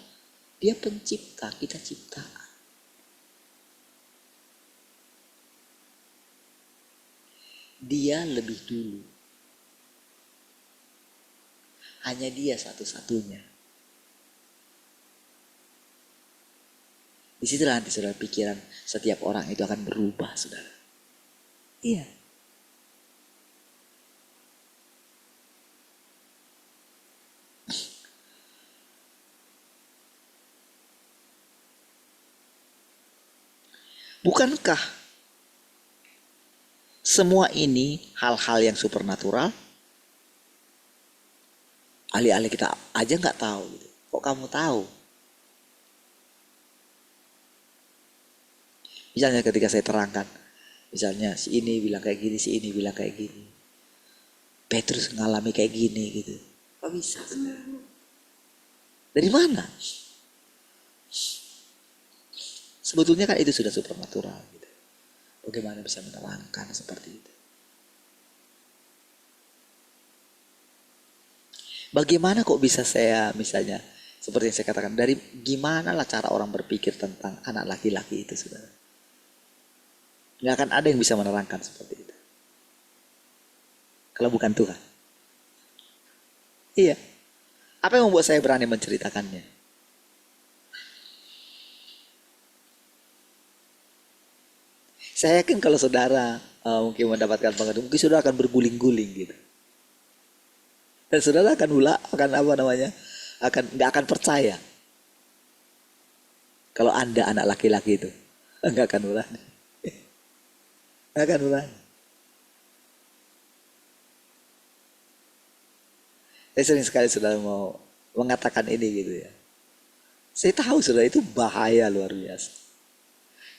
dia pencipta, kita ciptaan. Dia lebih dulu. Hanya dia satu-satunya. Disitulah nanti saudara pikiran setiap orang itu akan berubah saudara. Iya. Bukankah semua ini hal-hal yang supernatural? Alih-alih kita aja nggak tahu gitu. Kok kamu tahu? Misalnya ketika saya terangkan, misalnya si ini bilang kayak gini, si ini bilang kayak gini. Petrus ngalami kayak gini gitu. Kok bisa? Dari mana? Sebetulnya kan itu sudah supernatural gitu. Bagaimana bisa menerangkan seperti itu? Bagaimana kok bisa saya misalnya seperti yang saya katakan dari gimana lah cara orang berpikir tentang anak laki-laki itu saudara? Nggak akan ada yang bisa menerangkan seperti itu. Kalau bukan Tuhan. Iya. Apa yang membuat saya berani menceritakannya? Saya yakin kalau saudara mungkin mendapatkan pengaduan, mungkin saudara akan berguling-guling gitu. Dan saudara akan nggak akan percaya kalau Anda anak laki-laki itu. Enggak akan berani. Enggak akan berani. Saya sering sekali saudara mau mengatakan ini gitu ya. Saya tahu saudara itu bahaya luar biasa.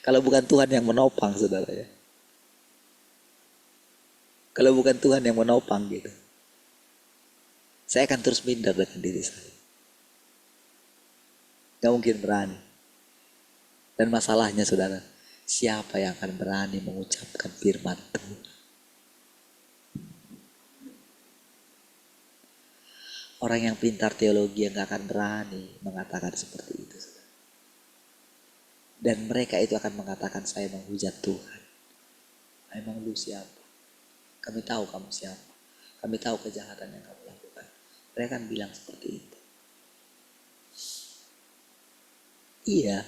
Kalau bukan Tuhan yang menopang saudara ya. Kalau bukan Tuhan yang menopang gitu. Saya akan terus minder dengan diri saya. Gak mungkin berani. Dan masalahnya saudara, siapa yang akan berani mengucapkan firman Tuhan? Orang yang pintar teologi yang gak akan berani mengatakan seperti itu. Saudara. Dan mereka itu akan mengatakan saya menghujat Tuhan. Emang lu siapa? Kami tahu kamu siapa. Kami tahu kejahatan yang kamu lakukan. Mereka kan bilang seperti itu. Iya.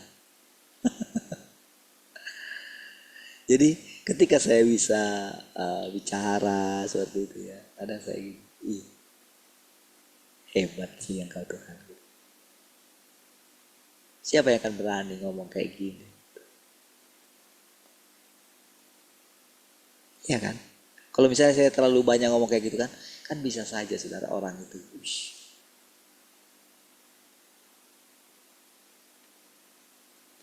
Jadi ketika saya bisa bicara seperti itu ya, kadang saya gini, hebat sih yang kau Tuhan. Siapa yang akan berani ngomong kayak gini? Iya kan? Kalau misalnya saya terlalu banyak ngomong kayak gitu kan bisa saja saudara orang itu.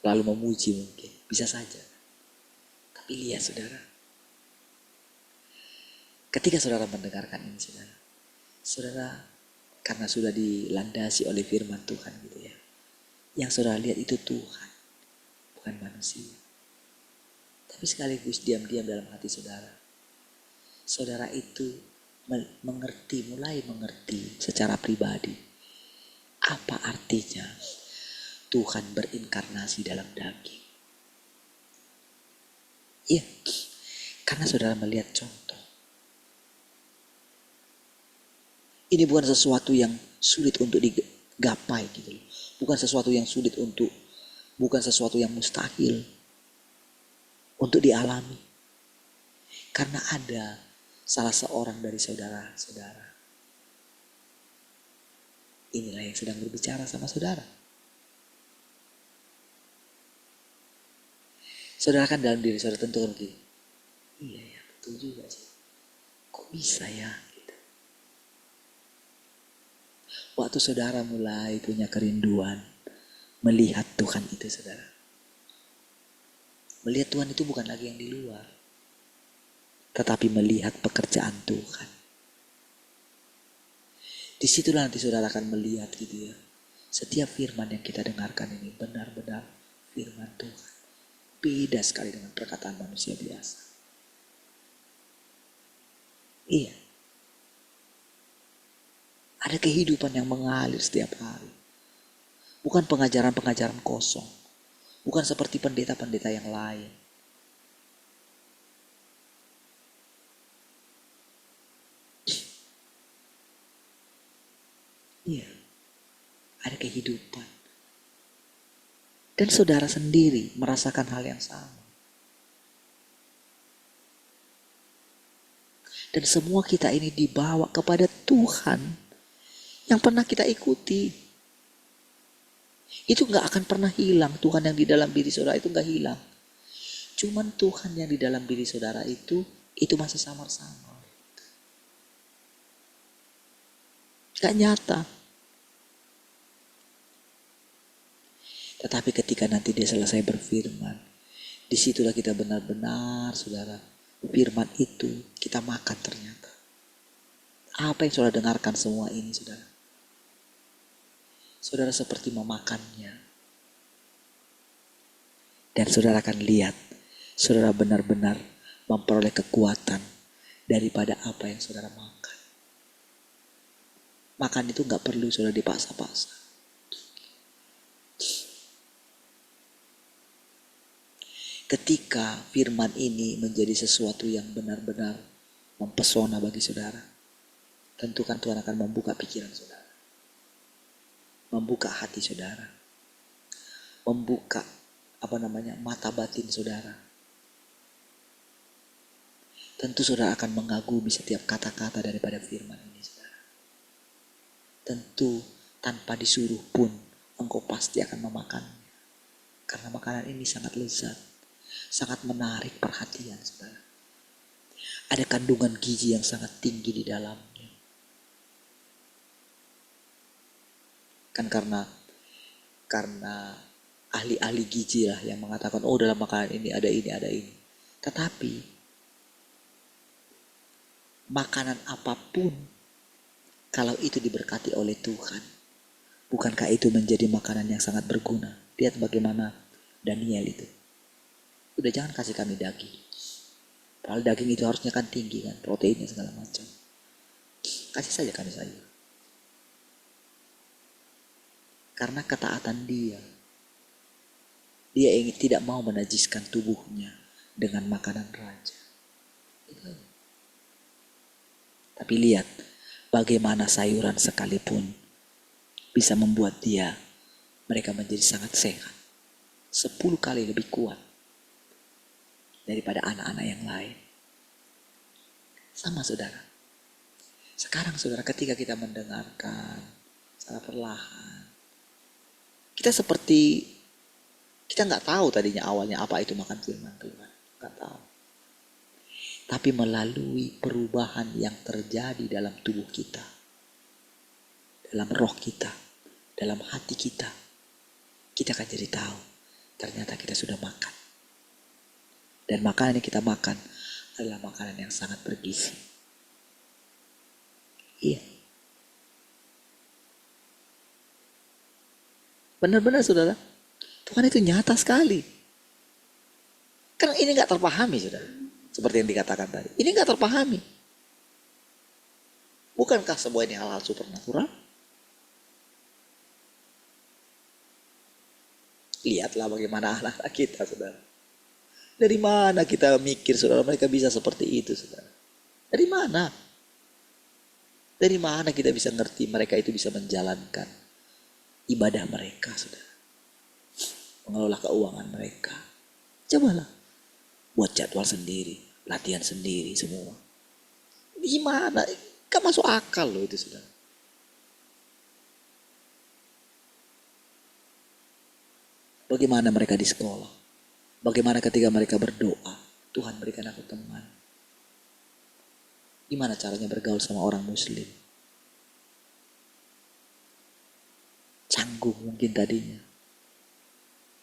Lalu memuji mungkin, bisa saja. Tapi lihat saudara, ketika saudara mendengarkan ini saudara karena sudah dilandasi oleh firman Tuhan gitu ya. Yang saudara lihat itu Tuhan, bukan manusia. Tapi sekaligus diam-diam dalam hati saudara. Saudara itu mulai mengerti secara pribadi. Apa artinya Tuhan berinkarnasi dalam daging. Iya, karena saudara melihat contoh. Ini bukan sesuatu yang sulit untuk digapai gitu loh. Bukan sesuatu yang sulit bukan sesuatu yang mustahil untuk dialami. Karena ada salah seorang dari saudara-saudara. Inilah yang sedang berbicara sama saudara. Saudara kan dalam diri saudara tentu kan begini. Iya ya, betul juga sih. Kok bisa ya? Gitu. Waktu saudara mulai punya kerinduan melihat Tuhan itu saudara. Melihat Tuhan itu bukan lagi yang di luar. Tetapi melihat pekerjaan Tuhan. Disitulah nanti saudara akan melihat gitu ya. Setiap firman yang kita dengarkan ini benar-benar firman Tuhan. Beda sekali dengan perkataan manusia biasa. Iya. Ada kehidupan yang mengalir setiap hari. Bukan pengajaran-pengajaran kosong. Bukan seperti pendeta-pendeta yang lain. Iya. Ada kehidupan. Dan saudara sendiri merasakan hal yang sama. Dan semua kita ini dibawa kepada Tuhan yang pernah kita ikuti. Itu gak akan pernah hilang. Tuhan yang di dalam diri saudara itu gak hilang. Cuman Tuhan yang di dalam diri saudara itu masih samar-samar. Gak nyata. Tetapi ketika nanti dia selesai berfirman, disitulah kita benar-benar saudara, firman itu kita makan ternyata. Apa yang saudara dengarkan semua ini saudara? Saudara seperti memakannya. Dan saudara akan lihat, saudara benar-benar memperoleh kekuatan daripada apa yang saudara makan. Makan itu gak perlu saudara dipaksa-paksa. Ketika firman ini menjadi sesuatu yang benar-benar mempesona bagi saudara, tentu kan Tuhan akan membuka pikiran saudara, membuka hati saudara, membuka mata batin saudara. Tentu saudara akan mengagumi setiap kata-kata daripada firman ini saudara. Tentu tanpa disuruh pun engkau pasti akan memakannya, karena makanan ini sangat lezat. sangat menarik perhatian, saudara. Ada kandungan gizi yang sangat tinggi di dalamnya. Kan karena ahli-ahli gizi lah yang mengatakan, oh dalam makanan ini ada ini, ada ini. Tetapi makanan apapun, kalau itu diberkati oleh Tuhan, bukankah itu menjadi makanan yang sangat berguna? Lihat bagaimana Daniel itu. Udah jangan kasih kami daging. Padahal daging itu harusnya kan tinggi kan, proteinnya segala macam. Kasih saja kami sayur. Karena ketaatan dia ingin tidak mau menajiskan tubuhnya dengan makanan raja. Tapi lihat bagaimana sayuran sekalipun bisa membuat mereka menjadi sangat sehat. 10 kali lebih kuat daripada anak-anak yang lain. Sama saudara. Sekarang saudara, ketika kita mendengarkan secara perlahan, kita seperti kita nggak tahu tadinya awalnya apa itu makan firman Tuhan, nggak tahu. Tapi melalui perubahan yang terjadi dalam tubuh kita, dalam roh kita, dalam hati kita, kita akan jadi tahu ternyata kita sudah makan. Dan makanan yang kita makan adalah makanan yang sangat bergizi. Iya. Benar-benar saudara, Tuhan itu nyata sekali. Kan ini gak terpahami saudara. Seperti yang dikatakan tadi. Ini gak terpahami. Bukankah semua ini hal-hal supernatural? Lihatlah bagaimana anak-anak kita saudara. Dari mana kita mikir saudara mereka bisa seperti itu saudara? Dari mana? Dari mana kita bisa ngerti mereka itu bisa menjalankan ibadah mereka saudara? Mengelola keuangan mereka. Cobalah. Buat jadwal sendiri. Latihan sendiri semua. Gimana? Gak masuk akal loh itu saudara. Bagaimana mereka di sekolah? Bagaimana ketika mereka berdoa? Tuhan berikan aku teman. Gimana caranya bergaul sama orang muslim? Canggung mungkin tadinya.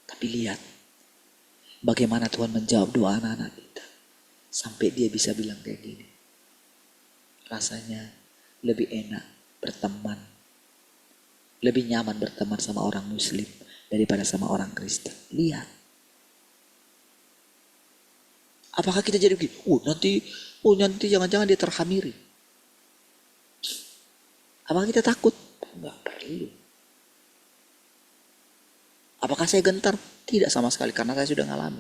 Tapi lihat bagaimana Tuhan menjawab doa anak-anak kita. Sampai dia bisa bilang kayak gini. Rasanya lebih enak berteman. Lebih nyaman berteman sama orang muslim daripada sama orang Kristen. Lihat. Apakah kita jadi begini? Nanti jangan-jangan dia terhamiri. Apakah kita takut? Enggak perlu. Apakah saya gentar? Tidak sama sekali, karena saya sudah ngalami.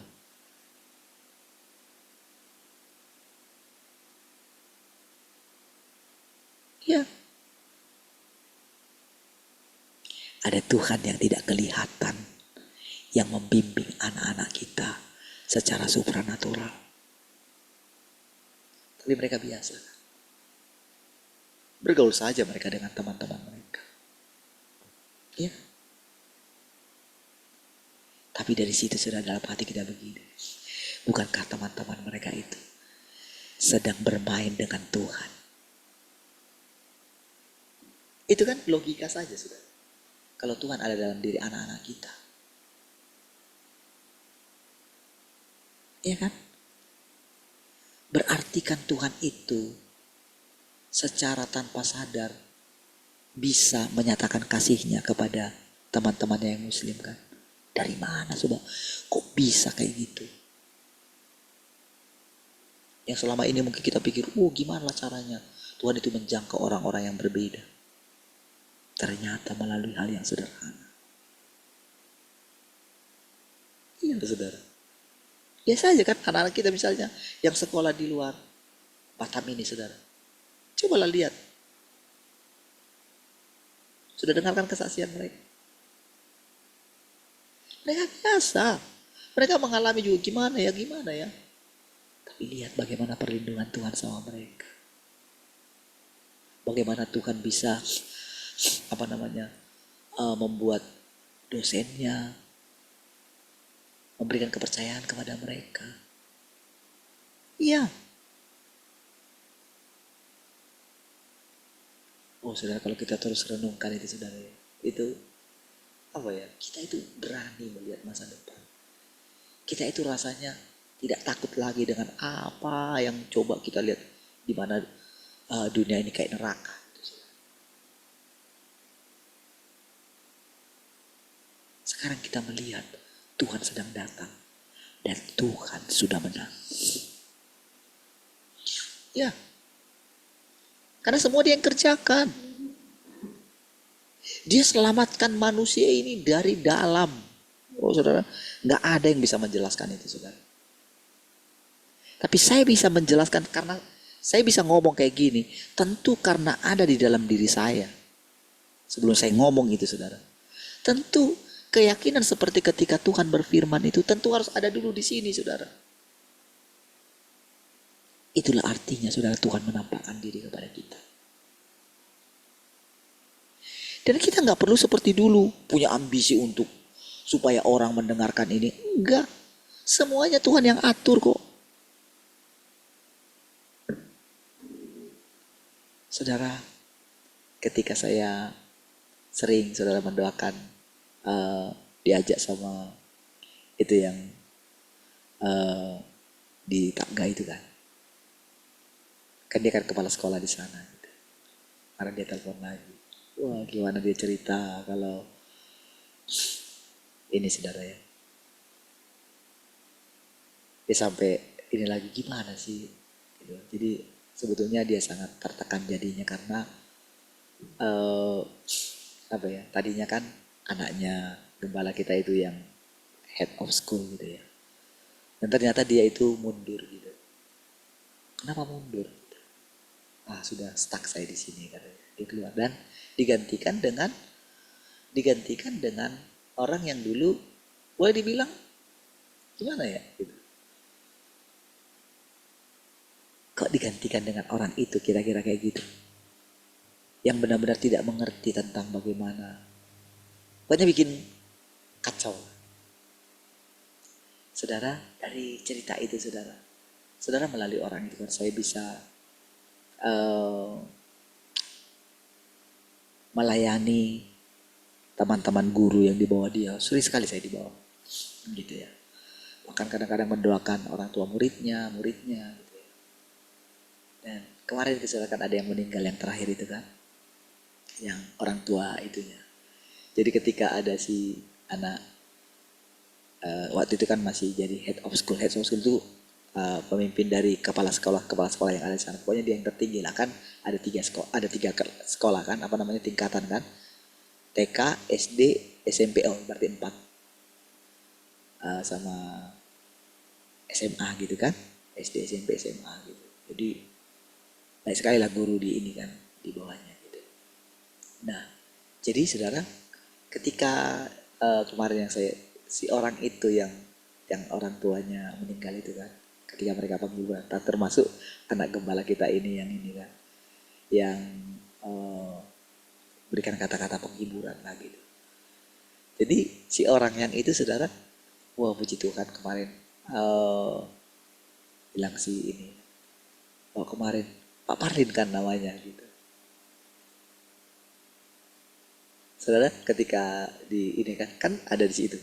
Ya. Ada Tuhan yang tidak kelihatan, yang membimbing anak-anak kita secara supranatural. Tapi mereka biasa. Bergaul saja mereka dengan teman-teman mereka. Ya. Tapi dari situ sudah dalam hati kita begini. Bukankah teman-teman mereka itu sedang bermain dengan Tuhan? Itu kan logika saja sudah. Kalau Tuhan ada dalam diri anak-anak kita. Iya kan? Berarti kan Tuhan itu secara tanpa sadar bisa menyatakan kasihnya kepada teman-temannya yang muslim kan. Dari mana coba? Kok bisa kayak gitu? Yang selama ini mungkin kita pikir, gimana caranya Tuhan itu menjangkau orang-orang yang berbeda. Ternyata melalui hal yang sederhana. Iya saudara. Biasa aja kan anak-anak kita misalnya yang sekolah di luar Batam ini saudara. Cobalah lihat. Sudah dengarkan kesaksian mereka? Mereka biasa. Mereka mengalami juga gimana ya. Tapi lihat bagaimana perlindungan Tuhan sama mereka. Bagaimana Tuhan bisa membuat dosennya memberikan kepercayaan kepada mereka. Iya. Oh saudara, kalau kita terus renungkan itu saudara, itu apa ya? Kita itu berani melihat masa depan. Kita itu rasanya tidak takut lagi dengan apa yang coba kita lihat di mana dunia ini kayak neraka. Sekarang kita melihat Tuhan sedang datang dan Tuhan sudah menang. Ya, karena semua dia yang kerjakan. Dia selamatkan manusia ini dari dalam. Oh saudara, nggak ada yang bisa menjelaskan itu saudara. Tapi saya bisa menjelaskan karena saya bisa ngomong kayak gini. Tentu karena ada di dalam diri saya. Sebelum saya ngomong itu saudara. Tentu keyakinan seperti ketika Tuhan berfirman itu tentu harus ada dulu di sini saudara. Itulah artinya saudara, Tuhan menampakkan diri kepada kita. Dan kita nggak perlu seperti dulu punya ambisi untuk supaya orang mendengarkan ini. Enggak. Semuanya Tuhan yang atur kok. Saudara, ketika saya sering saudara mendoakan diajak sama itu yang di Takga itu kan. Kan dia kan kepala sekolah di sana. Gitu. Karena dia telepon lagi. Wah gimana dia cerita kalau ini saudara ya. Dia sampai ini lagi gimana sih. Gitu. Jadi sebetulnya dia sangat tertekan jadinya karena apa ya, tadinya kan anaknya gembala kita itu yang head of school gitu ya. Dan ternyata dia itu mundur gitu. Kenapa mundur? Ah sudah stuck saya di sini katanya. Dia keluar dan digantikan dengan orang yang dulu boleh dibilang gimana ya gitu. Kok digantikan dengan orang itu kira-kira kayak gitu. Yang benar-benar tidak mengerti tentang bagaimana. Pokoknya bikin kacau. Saudara, dari cerita itu saudara melalui orang itu kan saya bisa melayani teman-teman guru yang di bawah dia. Sering sekali saya di bawah. Gitu ya. Bahkan kadang-kadang mendoakan orang tua muridnya gitu ya. Dan kemarin kecelakaan ada yang meninggal yang terakhir itu kan. Yang orang tua itunya. Jadi ketika ada si anak waktu itu kan masih jadi head of school itu pemimpin dari kepala sekolah yang ada di sana. Pokoknya dia yang tertinggi lah kan. Ada tiga sekolah kan, apa namanya tingkatan kan. TK, SD, SMP, berarti 4. Sama SMA gitu kan. SD, SMP, SMA gitu. Jadi baik sekali lah guru di ini kan, di bawahnya gitu. Nah, jadi saudara, ketika kemarin yang si orang itu yang orang tuanya meninggal itu kan, ketika mereka penghiburan, termasuk anak gembala kita ini kan, yang berikan kata-kata penghiburan lah gitu. Jadi si orang yang itu saudara, wah puji Tuhan kemarin bilang si ini, kemarin Pak Parlin kan namanya gitu. Saudara ketika di ini kan ada di situ,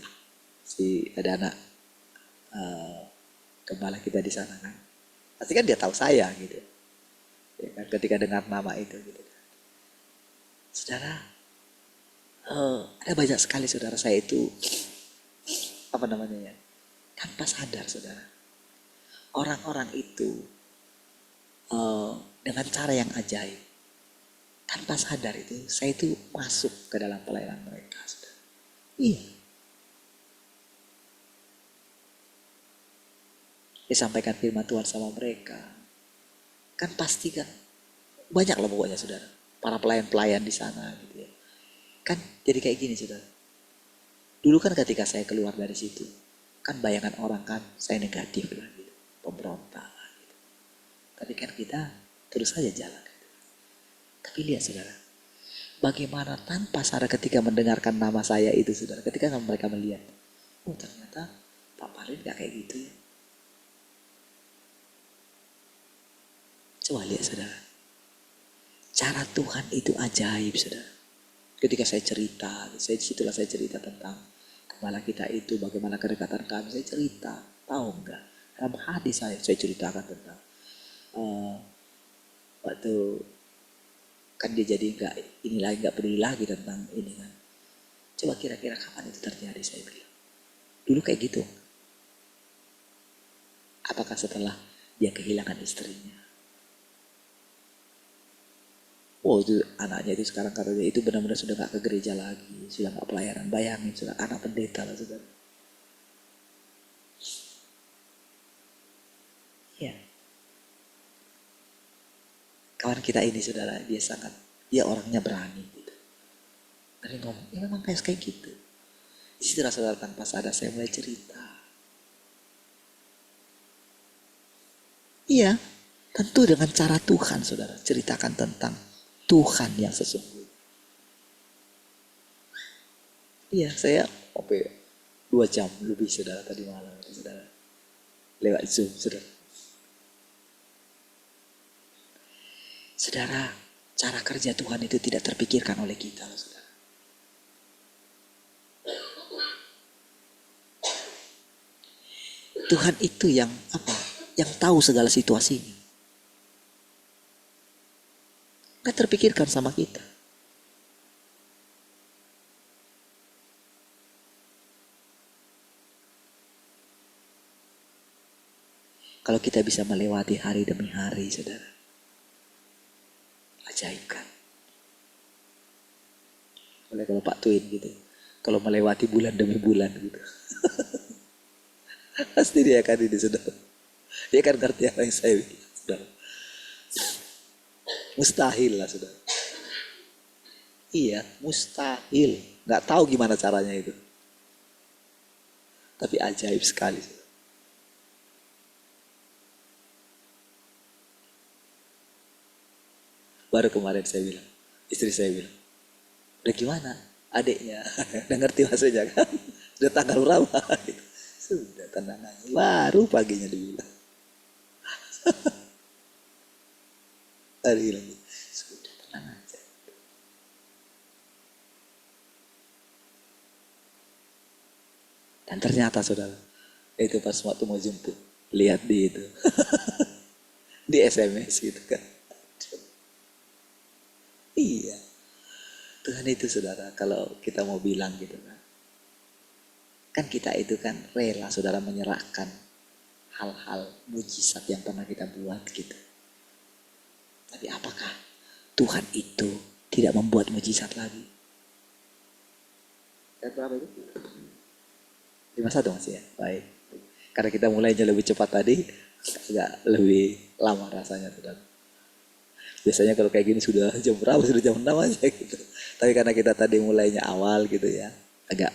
ada anak gembala kita di sana kan, pasti kan dia tahu saya gitu, ya kan, ketika dengar nama itu gitu. Saudara, ada banyak sekali saudara saya itu apa namanya ya, tanpa sadar saudara, orang-orang itu dengan cara yang ajaib. Tanpa sadar itu, saya itu masuk ke dalam pelayanan mereka. Saudara. Iya. Disampaikan firman Tuhan sama mereka. Kan pasti kan, banyak lah pokoknya saudara. Para pelayan-pelayan di sana gitu ya. Kan jadi kayak gini saudara. Dulu kan ketika saya keluar dari situ, kan bayangan orang kan saya negatif lah gitu. Pemberontak lah gitu. Tapi kan kita terus saja jalan. Tapi lihat saudara, bagaimana tanpa sadar ketika mendengarkan nama saya itu saudara, ketika mereka melihat, oh ternyata Pak Parin gak kayak gitu ya. Coba lihat saudara. Cara Tuhan itu ajaib saudara. Ketika saya cerita, disitulah saya cerita tentang Gembala kita itu, bagaimana kedekatan kami. Saya cerita, tahu enggak? Dalam hati saya ceritakan tentang waktu kan dia jadi nggak peduli lagi tentang ini kan. Coba kira-kira kapan itu terjadi, saya bilang. Dulu kayak gitu. Apakah setelah dia kehilangan istrinya? Oh itu anaknya itu sekarang katanya itu benar-benar sudah gak ke gereja lagi, sudah gak pelayanan. Bayangin sudah anak pendeta lah saudara. Ya. Kawan kita ini saudara, dia orangnya berani gitu. Dari ngomong, ya memang kayak gitu. Di situ saudara tanpa sadar saya mulai cerita. Iya, tentu dengan cara Tuhan saudara, ceritakan tentang Tuhan yang sesungguhnya. Iya, saya sampai 2 jam lebih saudara tadi malam saudara. Lewat Zoom saudara. Saudara, cara kerja Tuhan itu tidak terpikirkan oleh kita saudara. Tuhan itu yang apa? Yang tahu segala situasinya. Gak terpikirkan sama kita. Kalau kita bisa melewati hari demi hari, saudara. Ajaib kan? Oleh kalau Pak Twin gitu. Kalau melewati bulan demi bulan gitu. Pasti dia akan ini, saudara. Dia akan ngerti apa yang saya bilang, saudara. Mustahil lah, saudara. Iya, mustahil. Gak tahu gimana caranya itu. Tapi ajaib sekali. Baru kemarin saya bilang, istri saya bilang, udah gimana adiknya? Udah ngerti maksudnya kan? Udah tanggal berapa? Sudah tenang aja. Baru paginya dibilang. Hari bilang, sudah tenang aja. Dan ternyata saudara, itu pas waktu mau jemput, lihat di itu. Di SMS gitu kan. Iya. Tuhan itu saudara, kalau kita mau bilang gitu kan. Kan kita itu kan rela saudara menyerahkan hal-hal mujizat yang pernah kita buat gitu. Tapi apakah Tuhan itu tidak membuat mujizat lagi? Ayat berapa itu? 51 masih ya? Baik. Karena kita mulainya lebih cepat tadi, agak lebih lama rasanya saudara. Biasanya kalau kayak gini sudah jam berapa? Sudah jam 6 aja gitu. Tapi karena kita tadi mulainya awal gitu ya, agak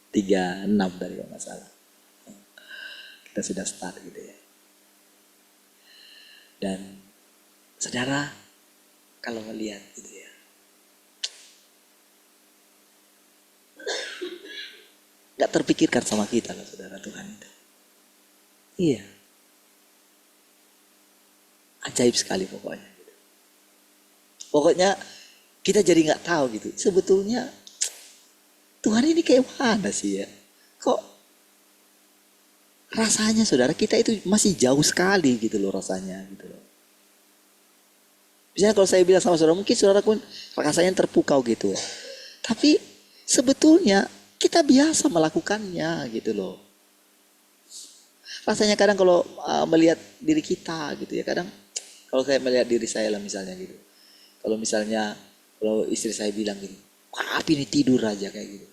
36 tadi kalau nggak salah. Kita sudah start gitu ya. Dan saudara, kalau melihat gitu ya, nggak terpikirkan sama kita loh saudara, Tuhan itu. Iya. Ajaib sekali pokoknya. Pokoknya kita jadi nggak tahu gitu. Sebetulnya Tuhan ini kayak mana sih ya? Kok rasanya saudara kita itu masih jauh sekali gitu loh rasanya gitu loh. Misalnya kalau saya bilang sama saudara, mungkin saudara pun rasanya terpukau gitu ya. Tapi sebetulnya kita biasa melakukannya gitu loh. Rasanya kadang kalau melihat diri kita gitu ya, kadang kalau saya melihat diri saya lah misalnya gitu. Kalau misalnya, kalau istri saya bilang gitu, papi ini tidur aja kayak gitu.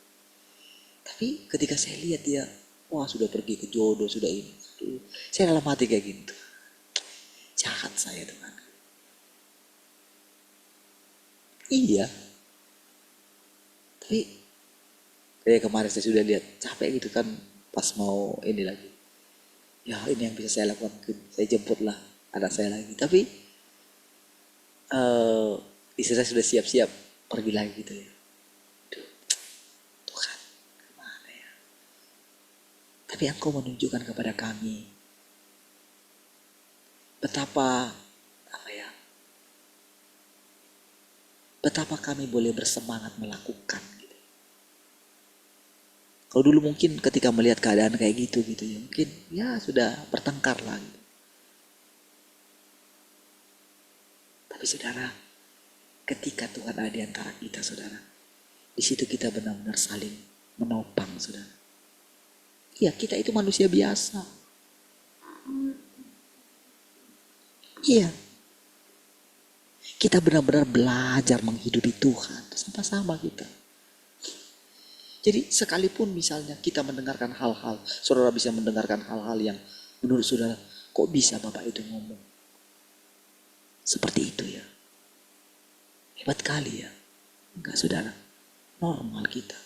Tapi ketika saya lihat dia, wah sudah pergi ke jodoh, sudah ini. Saya dalam hati kayak gitu. Jahat saya Tuhan. Iya. Tapi kayak kemarin saya sudah lihat, capek gitu kan pas mau ini lagi. Ya ini yang bisa saya lakukan, saya jemputlah anak saya lagi. Tapi istri saya sudah siap-siap pergi lagi gitu ya. Tuhan, gimana ya? Tapi Engkau menunjukkan kepada kami betapa betapa kami boleh bersemangat melakukan. Gitu. Kalau dulu mungkin ketika melihat keadaan kayak gitu ya, mungkin ya sudah bertengkar lah. Gitu. Tapi saudara, ketika Tuhan ada di antara kita, saudara, di situ kita benar-benar saling menopang, saudara. Iya, kita itu manusia biasa. Iya. Kita benar-benar belajar menghidupi Tuhan sama-sama kita. Jadi sekalipun misalnya kita mendengarkan hal-hal, saudara bisa mendengarkan hal-hal yang menurut saudara, kok bisa Bapak itu ngomong seperti itu ya? Hebat kali ya. Enggak saudara, normal kita.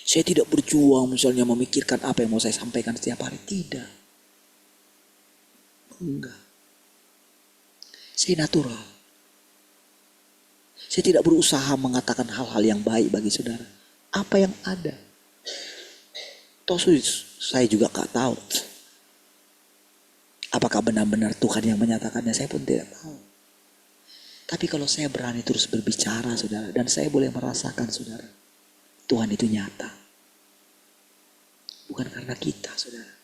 Saya tidak berjuang misalnya memikirkan apa yang mau saya sampaikan setiap hari. Tidak. Enggak. Saya natural. Saya tidak berusaha mengatakan hal-hal yang baik bagi saudara. Apa yang ada. Toh saya juga gak tahu. Apakah benar-benar Tuhan yang menyatakannya, saya pun tidak tahu. Tapi kalau saya berani terus berbicara saudara, dan saya boleh merasakan saudara, Tuhan itu nyata. Bukan karena kita saudara.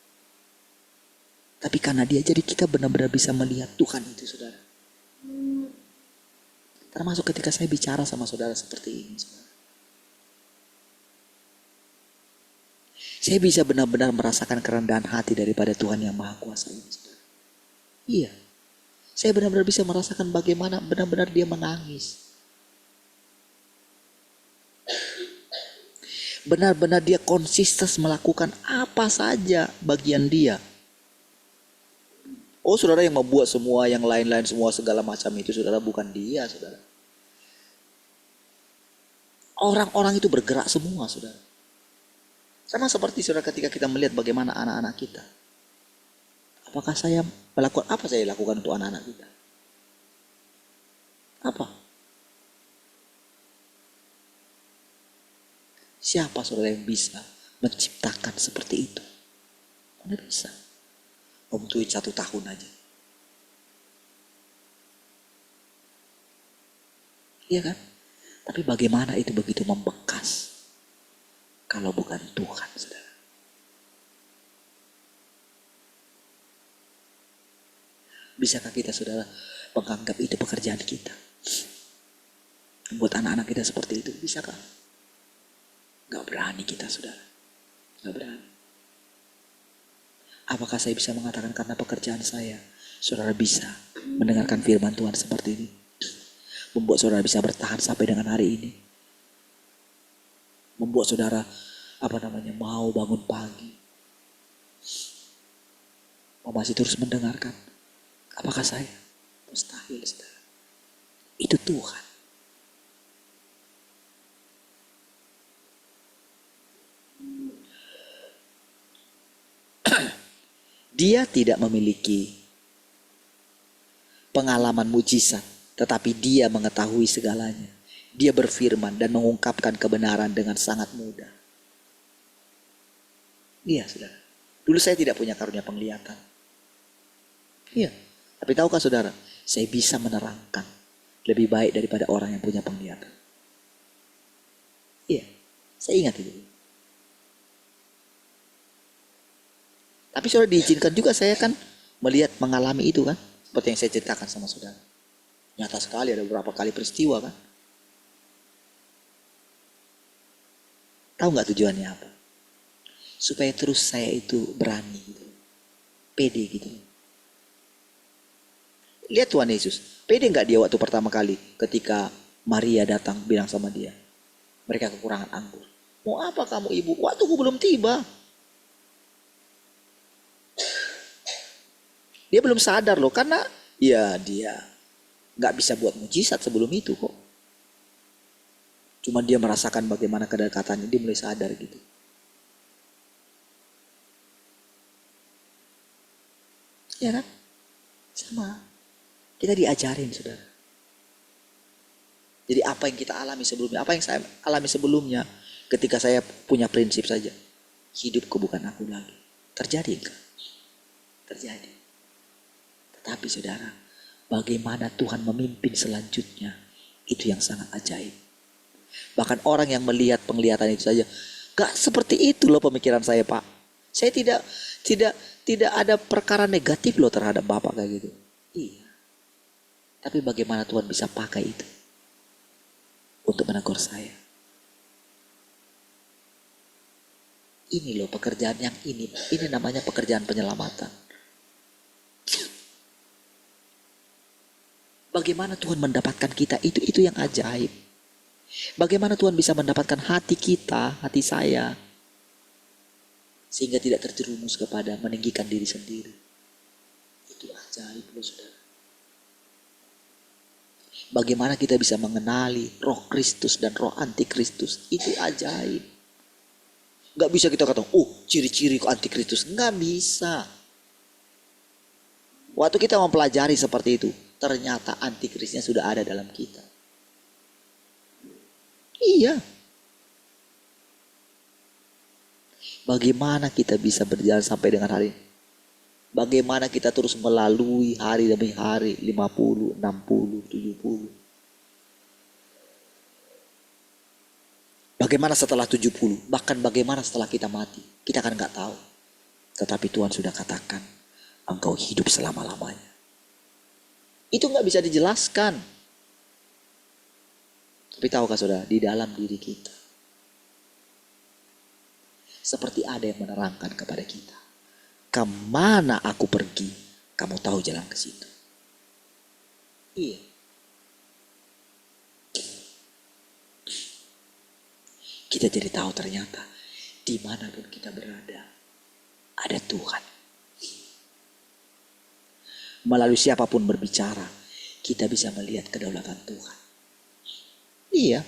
Tapi karena dia, jadi kita benar-benar bisa melihat Tuhan itu saudara. Termasuk ketika saya bicara sama saudara seperti ini saudara. Saya bisa benar-benar merasakan kerendahan hati daripada Tuhan yang Maha Kuasa ini saudara. Iya. Saya benar-benar bisa merasakan bagaimana benar-benar dia menangis. Benar-benar dia konsisten melakukan apa saja bagian dia. Oh saudara, yang membuat semua yang lain-lain semua segala macam itu saudara, bukan dia saudara. Orang-orang itu bergerak semua saudara. Sama seperti saudara ketika kita melihat bagaimana anak-anak kita. Apakah saya melakukan, apa saya lakukan untuk anak-anak kita? Apa? Siapa saudara yang bisa menciptakan seperti itu? Mana bisa? Membutuhin 1 tahun aja. Iya kan? Tapi bagaimana itu begitu membekas kalau bukan Tuhan saudara. Bisakah kita saudara menganggap itu pekerjaan kita? Buat anak-anak kita seperti itu, bisakah? Gak berani kita saudara. Gak berani. Apakah saya bisa mengatakan karena pekerjaan saya, saudara bisa mendengarkan firman Tuhan seperti ini? Membuat saudara bisa bertahan sampai dengan hari ini. Membuat saudara mau bangun pagi. Mau masih terus mendengarkan. Apakah saya? Mustahil saudara. Itu Tuhan. Dia tidak memiliki pengalaman mujizat, tetapi dia mengetahui segalanya. Dia berfirman dan mengungkapkan kebenaran dengan sangat mudah. Iya saudara. Dulu saya tidak punya karunia penglihatan. Iya. Tapi tahukah saudara, saya bisa menerangkan lebih baik daripada orang yang punya penglihatan. Iya, saya ingat itu. Tapi saudara, diizinkan juga saya kan melihat, mengalami itu kan. Seperti yang saya ceritakan sama saudara. Nyata sekali, ada beberapa kali peristiwa kan. Tahu gak tujuannya apa? Supaya terus saya itu berani gitu. Pede gitu. Lihat Tuhan Yesus, pede gak dia waktu pertama kali ketika Maria datang bilang sama dia, mereka kekurangan anggur. Mau apa kamu ibu? Waktuku belum tiba. Dia belum sadar loh, karena ya dia gak bisa buat mujizat sebelum itu kok. Cuma dia merasakan bagaimana kedekatannya, dia mulai sadar gitu. Ya kan? Sama. Kita diajarin saudara. Jadi apa yang kita alami sebelumnya, apa yang saya alami sebelumnya ketika saya punya prinsip saja. Hidupku bukan aku lagi. Terjadi enggak? Terjadi. Tetapi saudara, bagaimana Tuhan memimpin selanjutnya, itu yang sangat ajaib. Bahkan orang yang melihat penglihatan itu saja, gak seperti itu loh pemikiran saya, Pak. Saya tidak ada perkara negatif loh terhadap Bapak kayak gitu. Iya. Tapi bagaimana Tuhan bisa pakai itu untuk menegur saya? Ini loh pekerjaan yang ini namanya pekerjaan penyelamatan. Bagaimana Tuhan mendapatkan kita, itu yang ajaib. Bagaimana Tuhan bisa mendapatkan hati kita, hati saya, sehingga tidak terjerumus kepada meninggikan diri sendiri. Itu ajaib loh saudara. Bagaimana kita bisa mengenali roh Kristus dan roh antikristus, itu ajaib. Gak bisa kita katakan, ciri-ciri antikristus. Gak bisa. Waktu kita mempelajari seperti itu, ternyata antikrisnya sudah ada dalam kita. Iya. Bagaimana kita bisa berjalan sampai dengan hari ini? Bagaimana kita terus melalui hari demi hari, 50, 60, 70. Bagaimana setelah 70, bahkan bagaimana setelah kita mati, kita kan gak tahu. Tetapi Tuhan sudah katakan, engkau hidup selama-lamanya. Itu gak bisa dijelaskan. Tapi tahukah saudara, di dalam diri kita, seperti ada yang menerangkan kepada kita. Kemana aku pergi, kamu tahu jalan ke situ. Iya. Kita jadi tahu ternyata dimanapun kita berada, ada Tuhan. Melalui siapapun berbicara, kita bisa melihat kedaulatan Tuhan. Iya.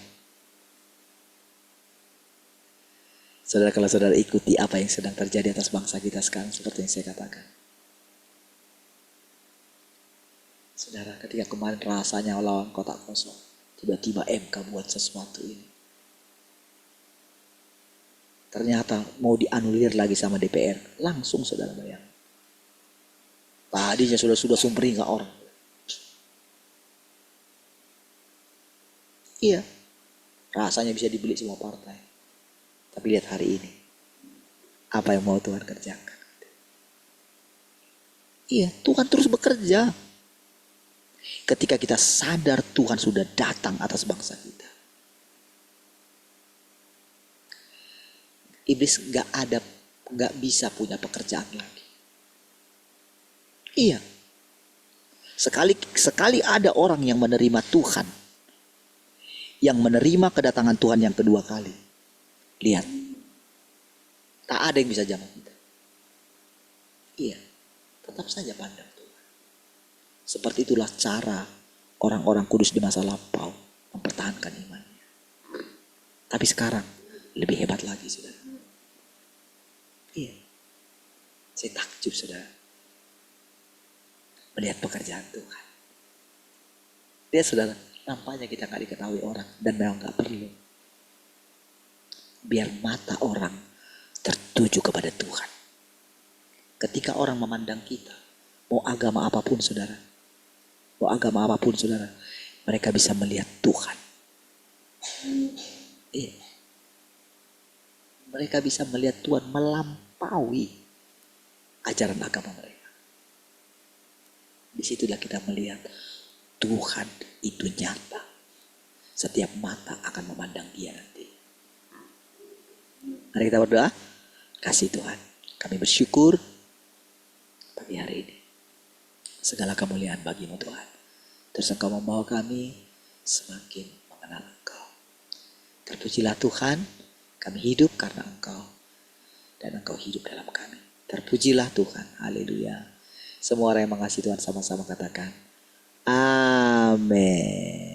Saudara, kalau saudara ikuti apa yang sedang terjadi atas bangsa kita sekarang, seperti yang saya katakan. Saudara, ketika kemarin rasanya lawan kotak kosong, tiba-tiba MK buat sesuatu ini. Ternyata mau dianulir lagi sama DPR. Langsung saudara bayang. Tadinya sudah sumpering ke orang. Iya. Rasanya bisa dibeli semua partai. Tapi lihat hari ini. Apa yang mau Tuhan kerjakan. Iya, Tuhan terus bekerja. Ketika kita sadar Tuhan sudah datang atas bangsa kita. Iblis gak bisa punya pekerjaan lagi. Iya. Sekali ada orang yang menerima Tuhan, yang menerima kedatangan Tuhan yang kedua kali. Lihat. Tak ada yang bisa jamak kita. Iya. Tetap saja pandang Tuhan. Seperti itulah cara orang-orang kudus di masa lampau mempertahankan imannya. Tapi sekarang lebih hebat lagi saudara. Iya. Saya takjub saudara. Melihat pekerjaan Tuhan. Lihat saudara, nampaknya kita gak diketahui orang. Dan memang gak perlu. Biar mata orang tertuju kepada Tuhan. Ketika orang memandang kita, mau agama apapun saudara. Mau agama apapun saudara. Mereka bisa melihat Tuhan. Iya. Mereka bisa melihat Tuhan melampaui ajaran agama mereka. Disitulah kita melihat Tuhan itu nyata. Setiap mata akan memandang Dia nanti. Mari kita berdoa. Kasih Tuhan, kami bersyukur pagi hari ini. Segala kemuliaan bagi-Mu Tuhan. Terus Engkau membawa kami semakin mengenal Engkau. Terpujilah Tuhan, kami hidup karena Engkau. Dan Engkau hidup dalam kami. Terpujilah Tuhan, haleluya. Semua orang yang mengasihi Tuhan sama-sama katakan, amin.